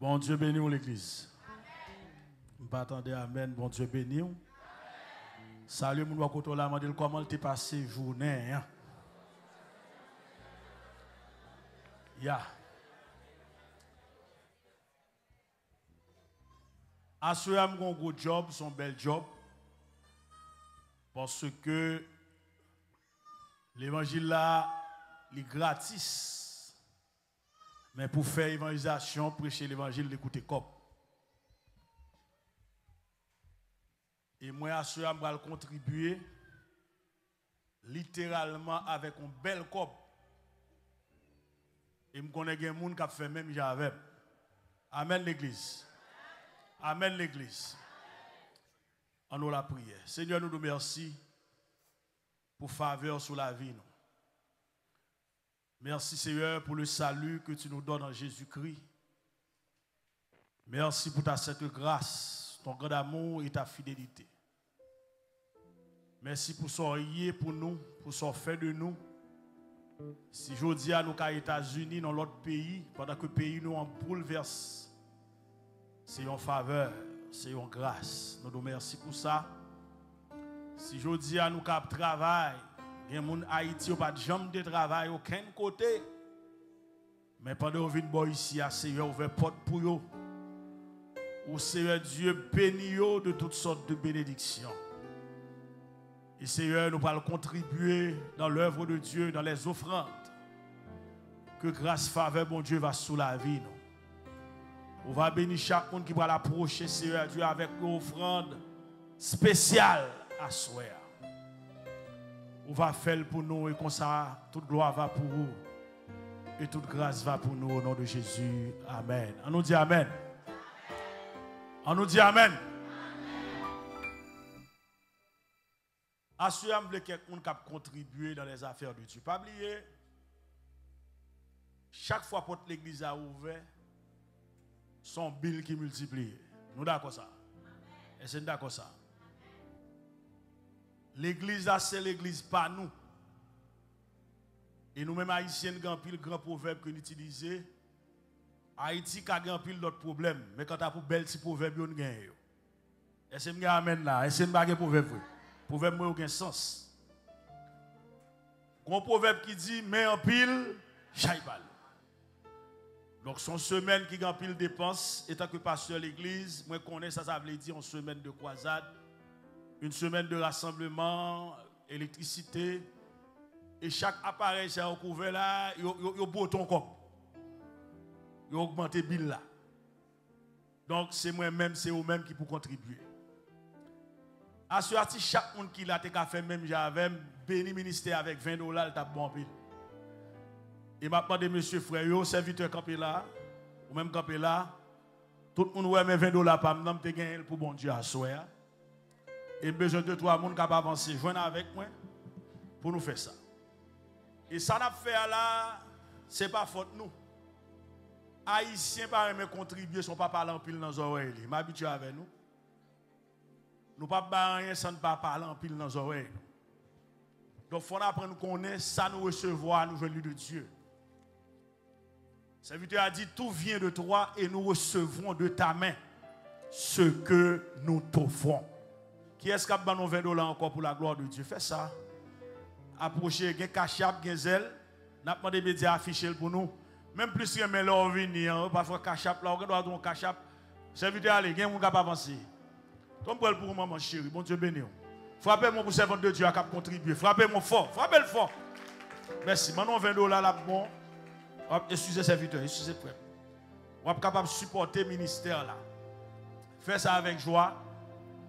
Bon Dieu bénisse l'église. Je ne pas attendre amen. Bon Dieu bénisse. Salut mon côté là, me comment t'es passé journée hein? Ya. Assurez-moi qu'on gros job, son bel job. Parce que l'évangile là, il est gratis. Mais pour faire évangélisation, prêcher l'évangile, l'écouter comme. Et moi, assurez-moi que je vais contribuer littéralement avec un bel cop. Et je connais des gens qui ont fait même j'avais. Amen l'église. Amen l'église. En nous la prière. Seigneur, nous te remercions pour faveur sur la vie. Merci Seigneur pour le salut que tu nous donnes en Jésus-Christ. Merci pour ta sainte grâce, ton grand amour et ta fidélité. Merci pour ce rier pour nous, pour ce fait de nous. Si je dis à nous qu'aux États-Unis, dans l'autre pays, pendant que le pays nous en bouleverse, c'est une faveur, c'est une grâce. Nous nous remercions pour ça. Si je dis à nous qu'à travail, il y a des gens en Haïti qui n'ont pas de jambe de travail aucun côté. Mais pendant que nous venons ici, le Seigneur ouvert porte pour eux. Au Seigneur Dieu bénit de toutes sortes de bénédictions. Et Seigneur, nous allons contribuer dans l'œuvre de Dieu, dans les offrandes. Que grâce, faveur, bon Dieu, va sous la vie. On va bénir chaque monde qui va l'approcher, Seigneur Dieu, avec une offrande spéciale à soi. On va faire pour nous et comme ça, toute gloire va pour vous. Et toute grâce va pour nous au nom de Jésus. Amen. On nous dit Amen. On nous dit Amen. Assurez-moi que quelqu'un qui a contribué dans les affaires de Dieu. Pas oublier, chaque fois que l'église a ouvert, son bill qui multiplie. Nous d'accord ça? Est-ce que nous d'accord ça? L'église c'est l'église pas nous. Et nous-mêmes haïtiens, nous avons un grand proverbe que nous utilisons. Haïti a un pile d'autres problèmes. Mais quand tu as un bel petit proverbe, nous gagnons. Est-ce que nous amène là? Est-ce que nous avons un proverbe? Le proverbe n'a aucun sens. Un proverbe qui dit, mais en pile, chaïbal. Donc, son semaine qui a en pile dépense, étant que pasteur de l'église, moi, je connais ça, ça veut dire une semaine de croisade, une semaine de rassemblement, électricité. Et chaque appareil qui est recouvert là, il y a beau ton corps. Il a augmenté le bill là. Donc, c'est moi-même, c'est vous-même qui pour contribuer. Assurez chaque monde qui l'a fait même j'avais béni ministère avec $20, il t'a bon pile. Et m'a demandé monsieur frère, serviteur campé là, ou même campé là, tout le monde ouais mais $20 pas m'dam te gagner pour bon Dieu à soir. Et besoin de trois monde capable avancer joindre avec moi pour nous faire ça. Et ça n'a fait là, c'est pas faute nous. Haïtiens pas aimer contribuer son pas parler en pile dans nos oreilles. M'habituer avec nous. Nous ne pouvons pas rien sans ne pas parler en pile dans nos oreilles. Donc, il faut apprendre à connaître ça, nous recevoir, nous venons de Dieu. Le serviteur a dit, tout vient de toi et nous recevrons de ta main ce que nous t'offrons. Qui est-ce qui a besoin de $20 encore pour la gloire de Dieu? Fais ça. Approchez, gen cachap, gen zel. N'a pas demandé de médias afficher pour nous. Même plus que mais là, on vient, parfois cachap, là, on doit avoir un cachap. Serviteur, allez, gen moun kap avancer. Comme pour maman chérie, bon Dieu béni. Frappez-moi pour servant de Dieu à contribuer. Frappez-moi fort, frappez-le fort. Merci. Maintenant $20 là, bon. Excusez serviteur, excusez frère. On est capable de supporter le ministère là. Faites ça avec joie.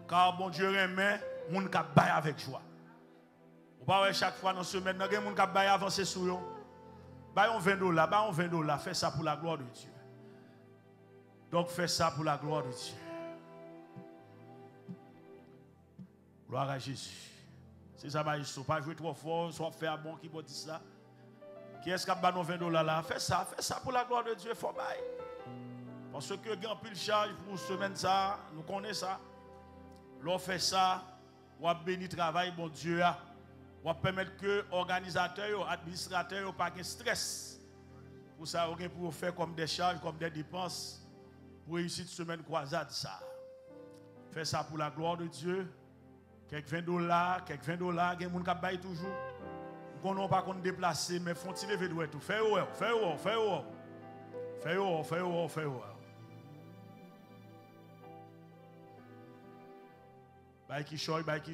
Car bon Dieu remet, moun k'ap bay avec joie. Ou pas chaque fois dans la semaine, nan gen moun k'ap bay avancer sur yo. Bay on $20, bay on $20. Faites ça pour la gloire de Dieu. Donc faites ça pour la gloire de Dieu. Gloire à Jésus. C'est ça, il ne faut pas jouer trop fort, soit faire bon qui peut dire ça. Qui est-ce qui a nos $20 là? Fais ça pour la gloire de Dieu, il faut bailler. Parce que grand pile charge pour une semaine ça, nous connaissons ça. L'on fait ça, on bénir le travail, bon Dieu. On permettre que les organisateurs, les administrateurs n'aient pas de stress. Pour ça, on pour faire comme des charges, comme des dépenses. pour réussir semaine croisade ça. Fais ça pour la gloire de Dieu. Quelques $20, quelques $20, il y a des gens qui baillent toujours. Nous ne pas déplacer, mais font-ils lever de tout. Fais ouais, fais ouais, fais ouais. Fais ouais, fais ouais, fais ouais. Baille qui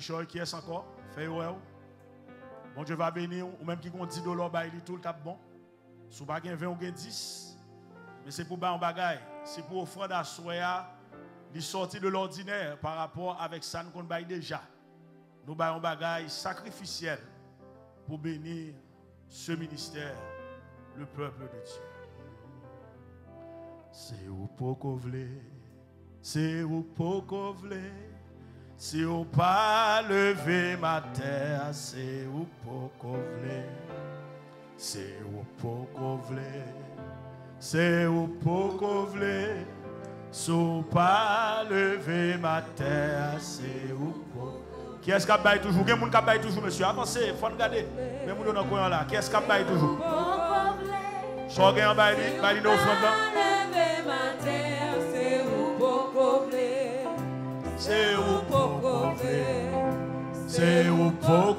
choy, qui est encore? Fais ouais. Bon Dieu va bénir, ou même qui ont $10, baille tout le cap bon. Si vous n'avez pas 20 ou 10, mais c'est pour bailler un bagage. C'est pour offrir à soya, de sortir de l'ordinaire par rapport avec ça qu'on baille déjà. Nous baillons un bagage sacrificiel pour bénir ce ministère, le peuple de Dieu. C'est où pour vle, c'est où pour vle, si vous pas lever ma terre, c'est où pour vle, c'est où pour vle, c'est où pour vle, si vous pas lever ma terre, c'est où pour. Qui est-ce qui baille toujours? Qui est-ce qui baille toujours, monsieur? Avancez, il faut regarder. Mais vous donnez quoi là? Qui est-ce qui baille toujours? Soit gagne baille, baille d'offrande. C'est où pour c'est où pour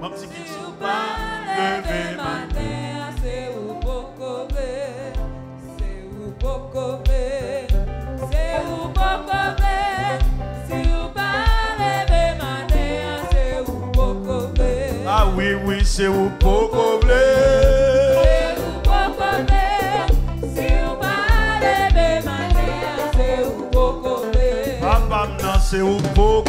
mon petit qui sou pas lever ma terre, c'est où pour c'est où pour c'est où pour si ou pas lever ma terre, c'est où pour ah oui oui c'est où pour c'est où pour si ou pas lever ma terre, c'est où pour papa non c'est où pour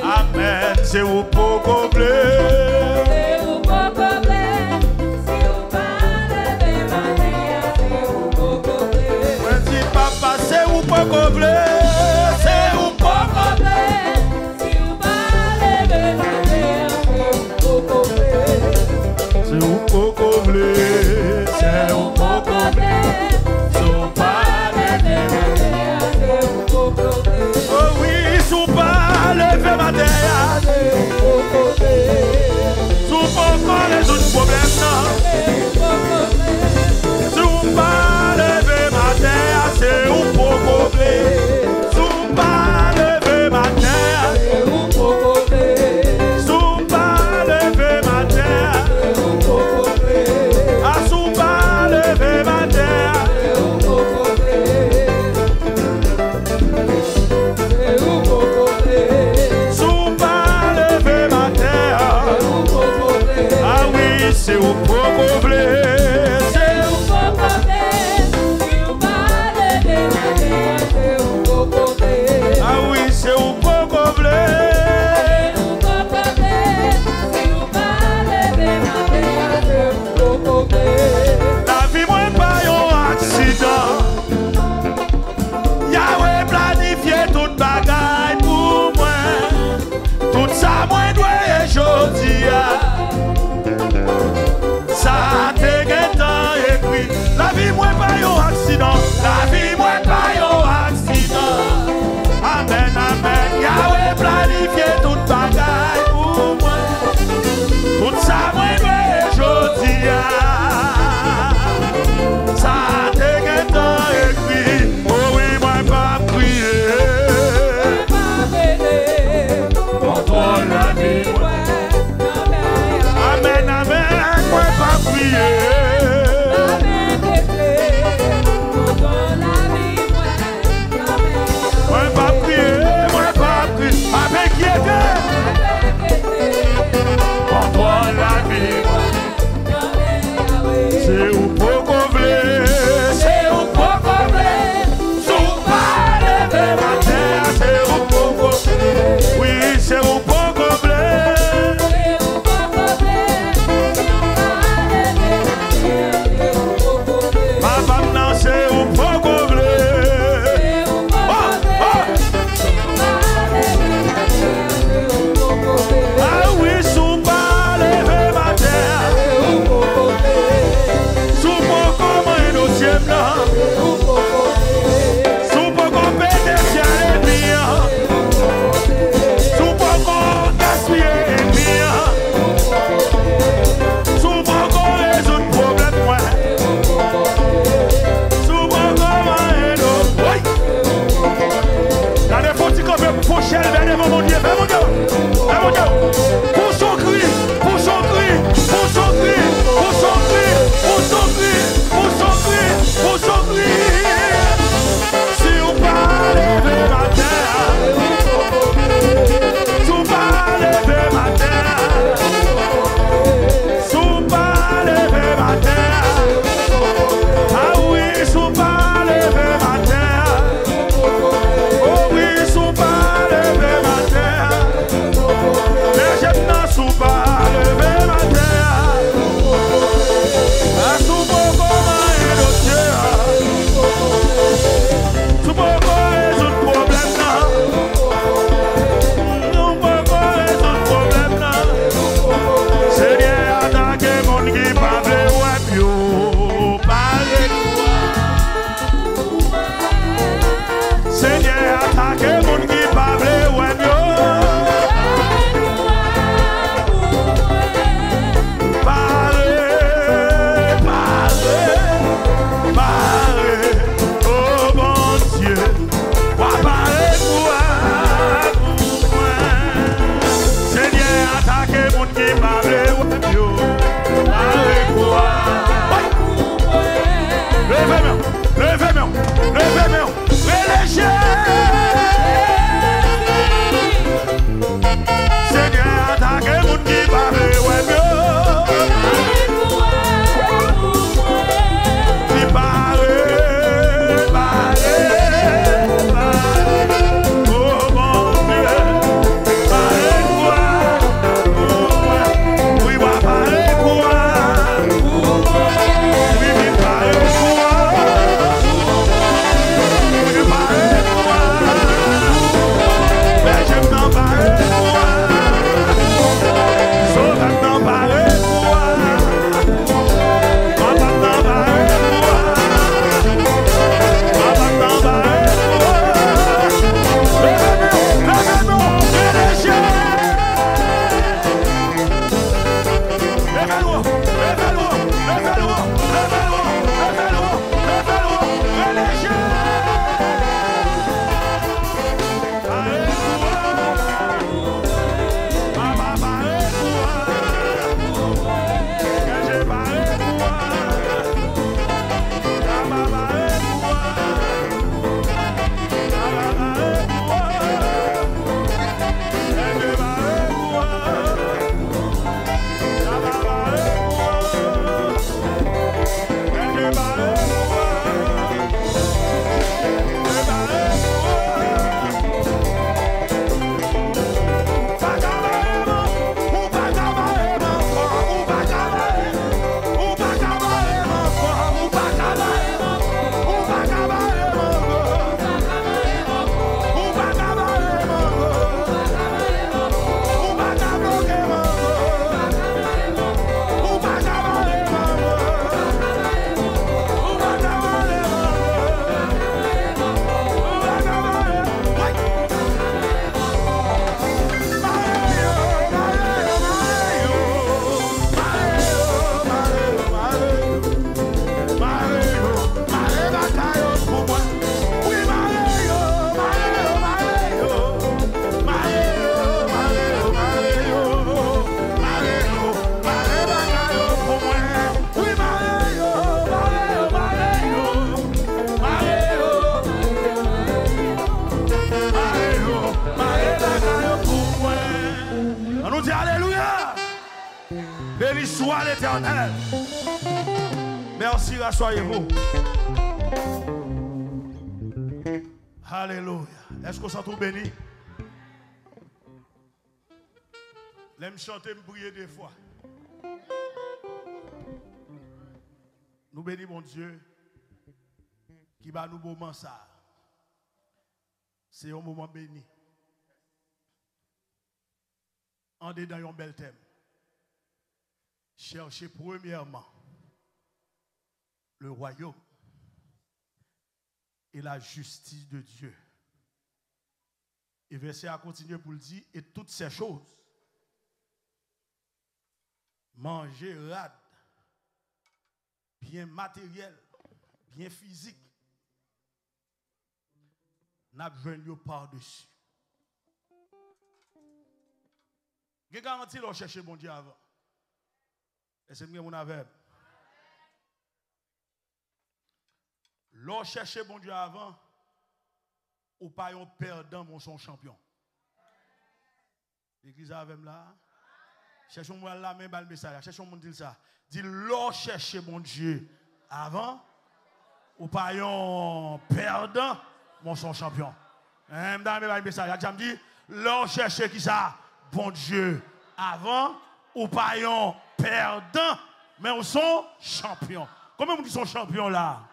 amen, c'est où pour combler. C'est où pour combler. Si vous parlez de ma terre, c'est où pour combler. Moi dis papa, c'est où pour combler. C'est où pour combler. Si vous parlez de ma terre, c'est où pour combler. C'est où pour combler. C'est où pour combler. Si vous parlez de ma terre, c'est où pour combler. Oh oui, si vous parlez de ma terre. Sous pourquoi les autres problèmes non. Sous pas lever ma terre, c'est où pour combler. Sous pas lever ma terre, c'est où pour combler. Sous pas lever ma terre, c'est où pour combler. Ah sous pas lever ma terre, c'est où pour combler. C'est où pour combler. C'est où pour Pochelle vers devant mon Dieu, vers mon Dieu, vers mon Dieu. Pour son cri, pour son cri, pour son cri, pour son cri, pour son cri, pour son cri, pour son cri. Si on parle de ma terre, si on parle de ma terre, si on parle de ma terre, ah oui, si on parle de ma terre, oh oui, si on parle de ma terre, mais j'aime dans si on parle de ma terre, à si on peut comment est le Dieu, si on peut résoudre le problème là, si on peut résoudre le problème là, Seigneur attaque mon qui parle ouais bio, parle Seigneur attaque mon qui parle ouais bio, parle, oh mon Dieu, va parler quoi, Seigneur attaque mon qui parle ouais bio, parle quoi, levez-moi, levez-moi, levez-moi, relâchez. Seigneur attaque mon qui parle ouais bio, qui parle, oh mon Dieu, parle quoi, oui va parler quoi, oui mais parle quoi, oui parle quoi, mais j'aime t'en parler quoi, sauf à t'en parler quoi, on va t'en parler quoi, on va t'en parler quoi, levez-nous, relâchez. Levez-nous, levez-nous, levez-nous, levez-nous, levez-nous, levez-nous, relâchez. Parlez quoi, maman parlez quoi, que j'ai parlé quoi, maman parlez quoi, maman parlez quoi, que j'ai parlé quoi. On nous dit Alléluia. Béni soit l'Éternel. Merci, rassoyez-vous. Alléluia. Est-ce qu'on s'en trouve béni? L'aime chanter, me prier des fois. Nous bénissons mon Dieu qui va nous moment ça. C'est un moment béni. On est dans un bel thème. Cherchez premièrement le royaume et la justice de Dieu. Et verset a continué pour le dire, et toutes ces choses, manger rade, bien matériel, bien physique, n'a besoin de par-dessus. Qui garantit l'on cherche bon Dieu avant? Est-ce que mon aveugle? L'on cherche bon Dieu avant, ou pas un perdant, mon son champion. L'église avec là. Cherchons-moi la main, le message. Cherchons-moi dire ça. Dis l'on cherche bon Dieu avant, ou pas un perdant, mon son champion. Dans le message, je me dis, l'on cherche qui ça? Bon Dieu avant, ou pas un perdant, mais on sont champion. Comment on dit son champion là?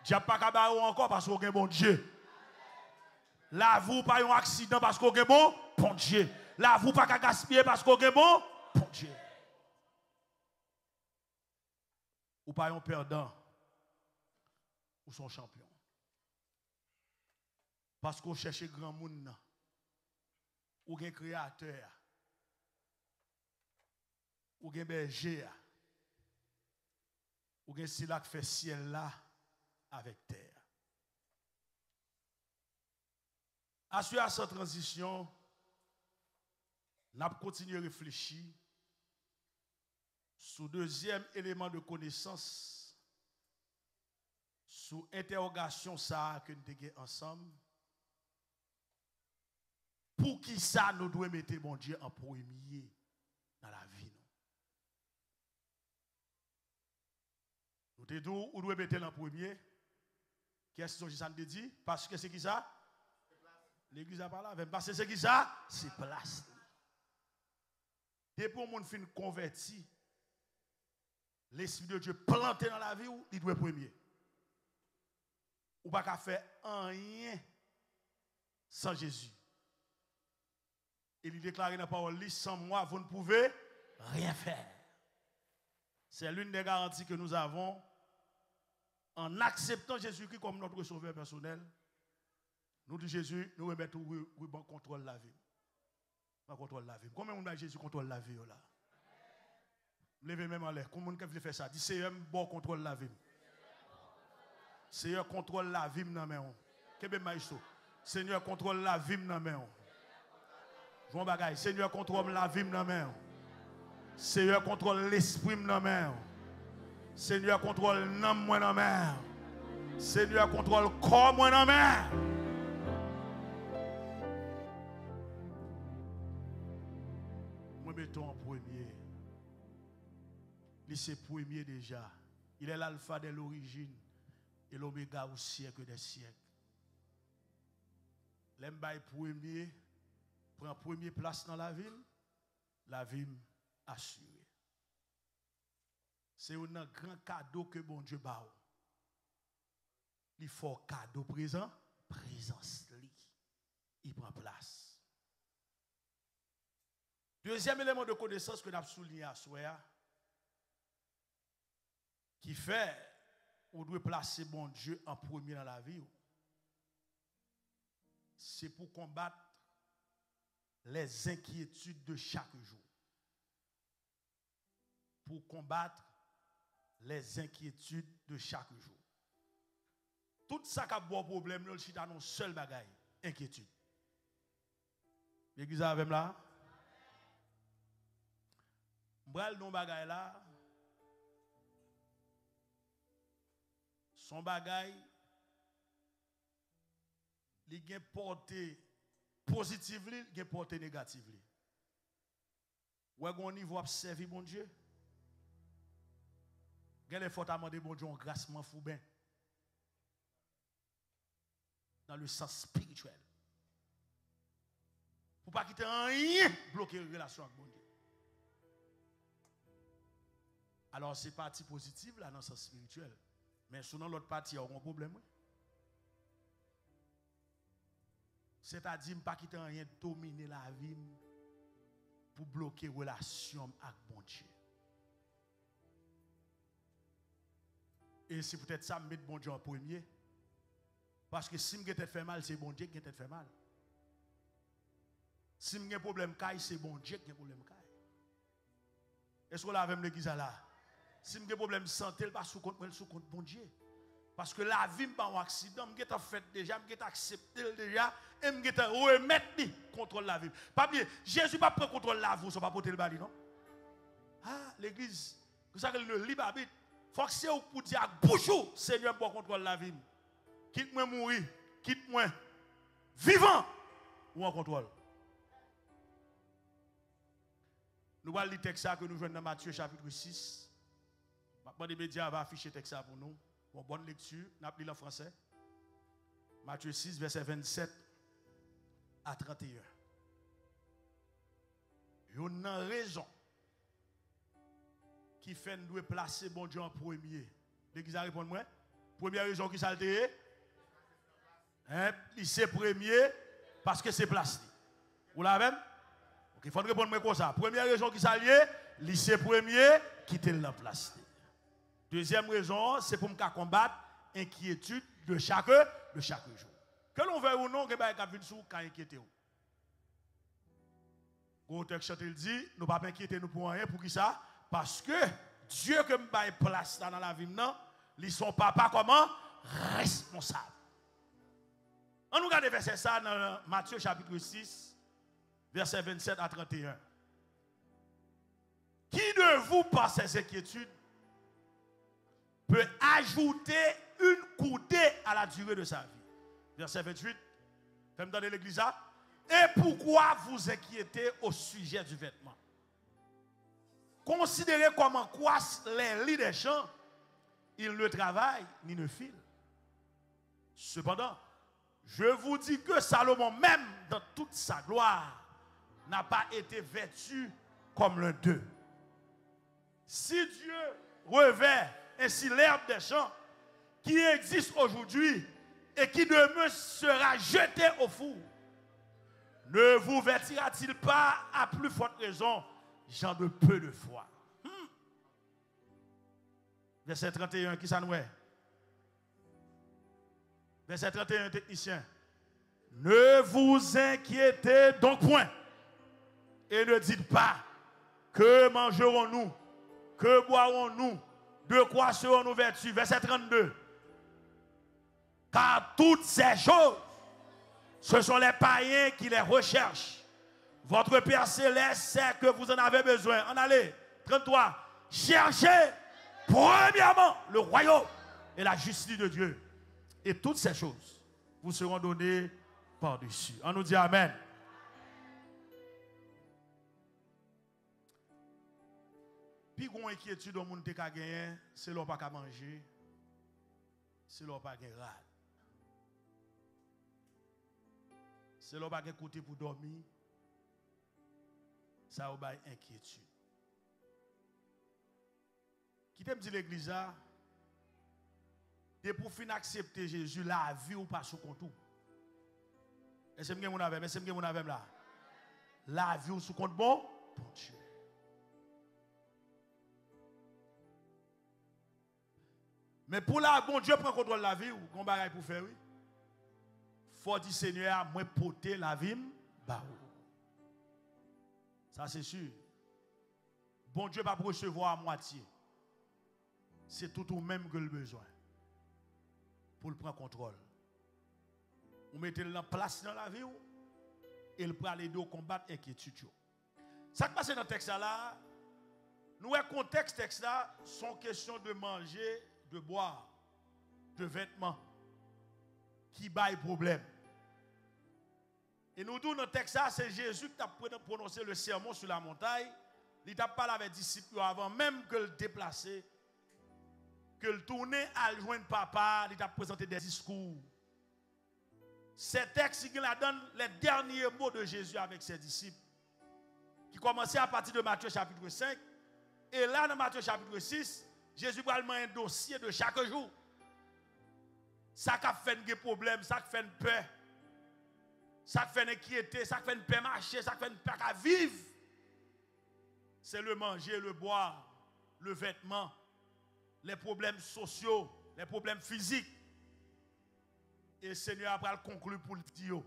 Dieu pas qu'à encore parce qu'on est bon Dieu. Là, vous pas un accident parce qu'on est bon Dieu. Là, vous pas qu'à gaspiller parce qu'on est bon Dieu. Ou pas un perdant, ou son champion. Parce qu'on cherche grand monde, ou un créateur, ou un berger, ou un sila qui fait ciel là avec terre. À cette transition, nous avons continué à réfléchir sur le deuxième élément de connaissance, sur l'interrogation ça que nous avons ensemble. Pour qui ça nous devons mettre mon Dieu en premier dans la vie? Nous devons mettre en premier. Qu'est-ce que ça nous dit? Parce que c'est qui ça? L'église a parlé avec. Parce que c'est qui ça? C'est place. Dès pour mon fin converti, l'Esprit de Dieu planté dans la vie, il doit être premier. Ou pas qu'à faire rien sans Jésus. Il déclare dans la parole, sans moi, vous ne pouvez rien faire. C'est l'une des garanties que nous avons en acceptant Jésus-Christ comme notre sauveur personnel. Nous disons Jésus, nous remettons le bon contrôle de la vie. Contrôle la vie. Combien de monde Jésus contrôle la vie là? Levez même en l'air. Combien de monde veut faire ça? Dis Seigneur, bon contrôle la vie. Seigneur, contrôle la vie dans main. Seigneur, contrôle la vie dans main. Jean Bagay, Seigneur, contrôle la vie dans main. Seigneur, contrôle l'esprit dans main. Seigneur, contrôle l'âme moi dans main. Seigneur, contrôle le corps moi dans main. Moi mettons en premier. Il c'est premier déjà. Il est l'alpha de l'origine et l'oméga au siècle des siècles. L'embay premier prend première place dans la ville assurée. C'est un grand cadeau que bon Dieu bat. Il faut cadeau présent, présence li. Il prend place. Deuxième élément de connaissance que nous avons souligné à soi, qui fait ou doit placer bon Dieu en premier dans la vie, c'est pour combattre les inquiétudes de chaque jour. Pour combattre les inquiétudes de chaque jour. Tout ça qui a bon problème, nous c'est dans un seul bagaille, inquiétude. L'église avec là? M'bral non bagaille là. Son bagaille, il a porté positive, il a porté négative. Ou est-ce niveau observer bon Dieu? Quel est faut demander bon Dieu en grâce m'en fou ben. Dans le sens spirituel. Pour pas quitter rien bloquer une relation avec bon Dieu. Alors c'est partie positive là dans le sens spirituel. Mais sinon l'autre partie il y a un problème. C'est-à-dire ne pas quitter rien dominer la vie pour bloquer relation avec bon Dieu. Et c'est peut-être ça me mettre bon Dieu en premier. Parce que si je te fait mal, c'est bon Dieu qui te fait mal. Si j'ai un problème, c'est bon Dieu qui a un problème. Est-ce que vous avez l'église là? Si j'ai un problème de santé, je ne suis pas sous compte bon Dieu. Parce que la vie n'est pas un accident, je suis fait déjà, je suis accepté déjà, et je suis remettre contrôle de la vie. Pas bien, Jésus pas prendre contrôle de la vie, ça pas porter le bali, non? Ah, l'église, c'est ça que le libre habite. Faut que c'est pour dire à bouchou, Seigneur, pour contrôle de la vie. Quitte-moi mourir, quitte-moi vivant ou en contrôle. Nous allons lire le texte que nous jouons dans Matthieu chapitre 6. Maintenant, les médias vont afficher le texte pour nous. Bon, bonne lecture, nous allons lire en français. Matthieu 6, verset 27 à 31. Il y a une raison qui fait nous placer bon Dieu en premier. L'église a répondu moi. Première raison qui s'altère. C'est premier parce que c'est placé. Vous l'avez? Il faut répondre comme ça. Première raison qui s'allie, lycée premier, quitter la place. Deuxième raison, c'est pour me combattre l'inquiétude de chaque jour. Que l'on veut ou non, que l'on venir sous quand inquiéter. Quand texte dit, nous ne pas inquiéter nous pour rien, pour qui ça? Parce que Dieu que me baille place dans la vie, non, ils sont papa comment? Responsable. On nous regarde verset ça dans Matthieu chapitre 6, verset 27 à 31. Qui de vous, par ces inquiétudes, peut ajouter une coudée à la durée de sa vie? Verset 28. Faites-moi donner l'église là. Et pourquoi vous inquiétez au sujet du vêtement? Considérez comment croissent les lits des champs. Ils ne travaillent ni ne filent. Cependant, je vous dis que Salomon, même dans toute sa gloire, n'a pas été vêtu comme l'un d'eux. Si Dieu revêt ainsi l'herbe des champs qui existe aujourd'hui et qui demain sera jetée au four, ne vous vêtira-t-il pas à plus forte raison, gens de peu de foi? Verset 31, qui ça nous est? Verset 31, technicien. Ne vous inquiétez donc point et ne dites pas que mangerons-nous, que boirons-nous, de quoi serons-nous vêtus. Verset 32. Car toutes ces choses, ce sont les païens qui les recherchent. Votre Père Céleste sait que vous en avez besoin. En allez, 33. Cherchez premièrement le royaume et la justice de Dieu. Et toutes ces choses vous seront données par-dessus. On nous dit Amen. Puis qu'on inquiétude au monde qui a gagné, c'est l'on pas qu'à manger, c'est l'on pas qu'à râler. C'est l'on pas qu'à écouter pour dormir. Ça va inquiétude. Qui t'aime dire l'église là? Et pour finir accepter Jésus, la vie ou pas sous compte. Est-ce que vous avez? Est-ce que vous avez là? La vie ou sous compte bon? Bon Dieu. Mais pour la bon Dieu prend contrôle de la vie ou qu'on bagaille pour faire oui. Faut dire Seigneur, moi porter la vie bah. Ça c'est sûr. Bon Dieu va pas recevoir à moitié. C'est tout ou même que le besoin. Pour le prendre contrôle. Vous mettez le en place dans la vie et il prend les deux combattre inquiétude. Ça qui passe dans le texte là, nous le contexte texte là, sont question de manger, de boire, de vêtements qui baillent problème. Et nous disons dans le texte là, c'est Jésus qui a prononcé le sermon sur la montagne. Il n'a pas parlé avec les disciples avant même que le déplacer. Que le tourner à joindre papa, il a présenté des discours. Ces textes, il a donné les derniers mots de Jésus avec ses disciples, qui commençaient à partir de Matthieu chapitre 5. Et là, dans Matthieu chapitre 6, Jésus va demander un dossier de chaque jour. Ça qui fait des problèmes, ça qui fait une peur, ça qui fait inquiéter, ça qui fait une peur marcher, ça qui fait une peur à vivre. C'est le manger, le boire, le vêtement, les problèmes sociaux, les problèmes physiques. Et le Seigneur après le conclure pour le dire,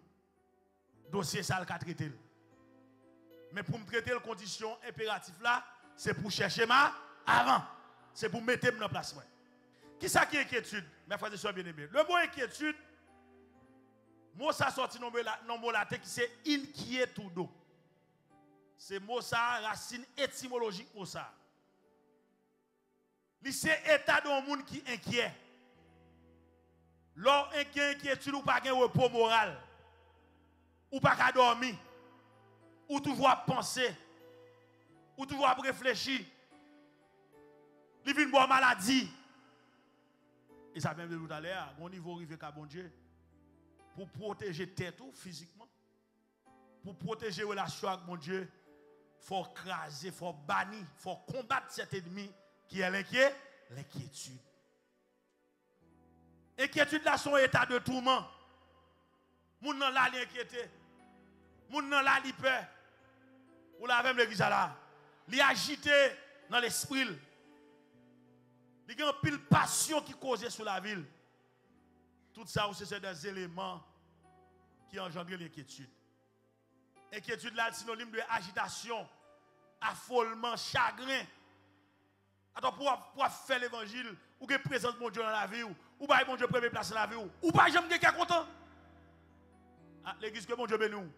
dossier ça le traiter. Mais pour me traiter les conditions impératives là, c'est pour chercher ma avant. C'est pour mettre en place. Qui ça qui est inquiétude, mes frères et sœurs bien-aimés? Le mot inquiétude, Mot ça sorti non mot latin qui c'est inquietudo. C'est mot ça racine étymologique mot ça. C'est état d'un monde qui est inquiet. Lors inquiétude ou pas de repos moral. Ou pas qu'à dormir. Ou toujours à penser. Ou toujours à réfléchir. Il vient boire maladie. Et ça même de tout à l'heure, mon niveau arrivé à bon Dieu. Pour protéger tête ou physiquement. Pour protéger la relation avec mon Dieu. Il faut craser, il faut bannir, il faut combattre cet ennemi qui est l'inquiétude. Inquiétude là son état de tourment. Moun nan la li inquiété. Moun nan la li peur. Ou la même l'église là. Li agité dans l'esprit. Il y a une pile passion qui cause sur la ville. Tout ça, c'est des éléments qui engendrent l'inquiétude. Inquiétude là, c'est synonyme de agitation, affolement, chagrin. Attends, pour faire l'évangile, ou que présente mon Dieu dans la vie, ou pas mon Dieu premier place dans la vie, ou pas j'aime quelqu'un content. Ah, l'église que mon Dieu bénit.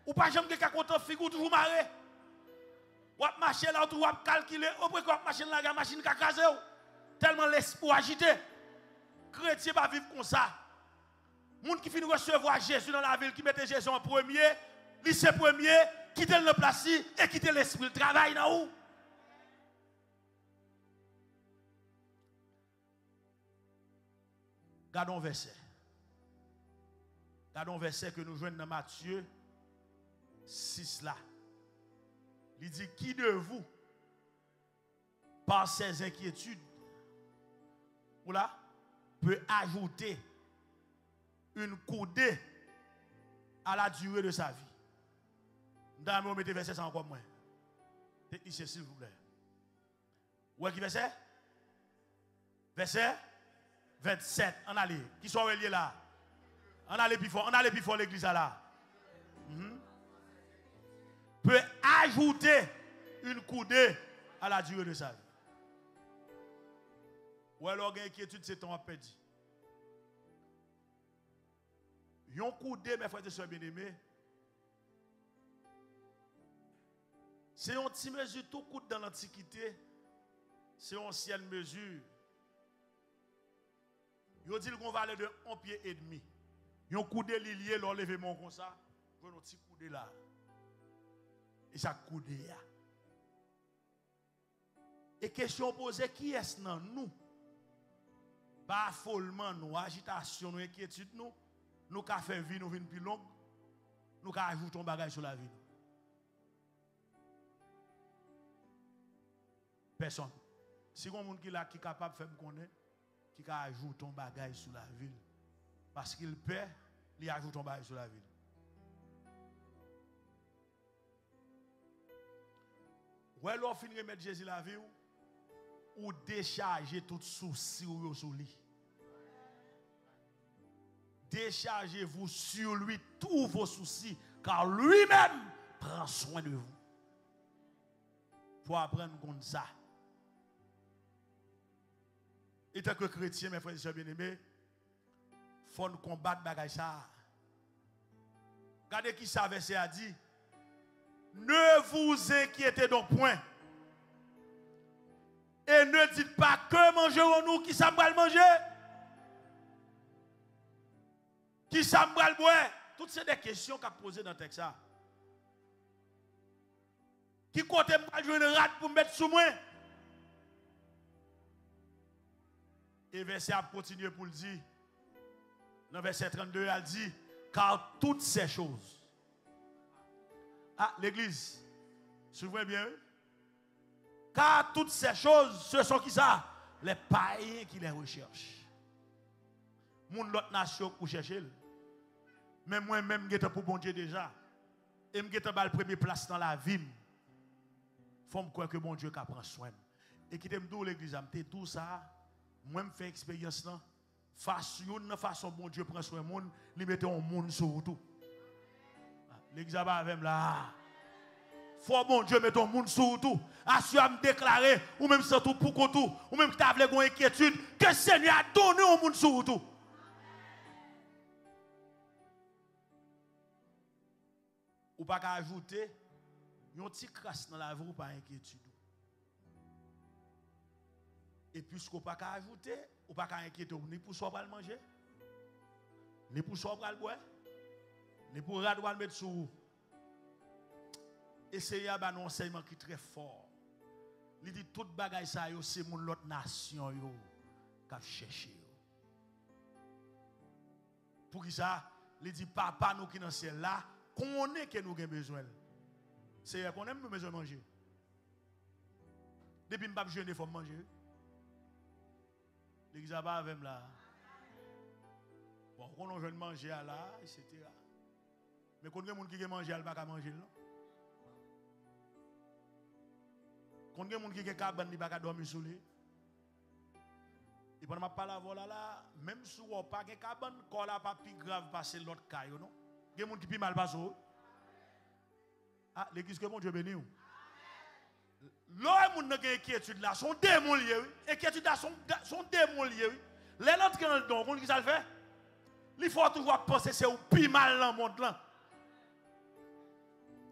Ou pas j'aime quelqu'un content, figure toujours marré. Ou marcher là, ou calculer, ou après quoi marcher là, la machine qui a crasé. Tellement l'esprit agité. Chrétien va vivre comme ça. Moun qui finit recevoir Jésus dans la ville, qui mettait Jésus en premier, lycée premier, quitter le place et quitter l'esprit. Travail dans où? Gardons verset. Gardons verset que nous joignons dans Matthieu 6 là. Il dit, qui de vous, par ses inquiétudes, ou là, peut ajouter une coudée à la durée de sa vie. Nous mettez verset ça encore moins. Technicien, s'il vous plaît. Où est qui verset? Verset 27. On allait. Qui sont reliés là? On allait plus fort l'église là. Peut ajouter une coudée à la durée de sa vie. Ou alors, l'inquiétude, c'est ton appétit. Yon coudé, mes frères et sœurs bien-aimés, c'est une petite mesure, tout coûte dans l'Antiquité, c'est une ancienne mesure. Yon dit qu'on valait de 1 pied et demi. Yon coudé lié, l'on lève mon comme ça, yon un petit coudé là. Et ça coudé là. Et question posée, qui est-ce dans nous? Pas affolement, nous, agitation, nous, inquiétude, nous avons fait vie, nous venons plus longue, nous avons ajouté un bagage sur la vie. Personne. Si on monde qui est capable de faire me connaître, qui a ajouté un bagage sur la ville. Parce qu'il paie, il ajoute un bagage sur la ville. Ou alors, finir de mettre Jésus la vie, ou décharger tout souci ou sur lui. Déchargez-vous sur lui tous vos soucis, car lui-même prend soin de vous. Pour apprendre comme ça. Et tant que chrétien, mes frères et sœurs bien-aimés, il faut nous combattre bagay ça. Regardez qui ça verset a dit. Ne vous inquiétez donc point. Et ne dites pas que mangerons-nous, qui ça va manger? Qui ça va boire? Toutes ces des questions qu'a posées dans le texte. Qui côté m'a jouer une rate pour mettre sous moi? Et verset a continué pour le dire. Dans verset 32, elle dit, car toutes ces choses. Ah, l'église, souvenez bien. Car toutes ces choses, ce sont qui ça? Les païens qui les recherchent. Mon l'autre nation pour chercher. Mais moi-même, je suis pour bon Dieu déjà. Et je suis la première place dans la vie. Il faut me croire que mon Dieu prend soin. Et qui t'aime l'église, tout ça, moi je fais expérience là. Façon bon Dieu prend soin de monde, il met un monde sur tout. L'église avec là. Faut bon Dieu mettre un monde sur tout. Assure à me déclarer, ou même sur tout pour tout, ou même que tu as une inquiétude, que le Seigneur a donné un monde sur tout. ou pas ajouter une petite crasse dans la vie ou pas inquiétude. Et puisqu'on pas ajouter, ou pas inquiéter ni pour soi pour manger, ni pour soi pour boire, ni pour le mettre sous. Essayez à un enseignement qui est très fort. Il dit toute bagaille ça c'est mon l'autre nation qui a cherché. Pour qui ça, il dit papa nous qui dans ciel là, qu'on est que nous avons besoin. C'est qu'on aime nous besoin de manger. Depuis que je ne jeûne, il faut manger. L'église a pas avec là. Bon, quand on jeûne manger là, etc. Mais quand il y a des gens qui mangent, ils ne peuvent pas manger. Quand il y a des gens qui ont cabane, ils ne peuvent pas dormir sous lui. Et pendant que je parle là, même si on n'a pas de cabane, quand on pas plus grave passer l'autre cas, non? Il y a des gens qui ont mal passé. Ah, l'église que mon Dieu bénit. L'homme qui a une inquiétude là, son démon lié. Inquiétude là, son démon lié. Les autres qui ont le don, vous savez ce qu'il fait? Il faut toujours penser que c'est au plus mal dans le monde là.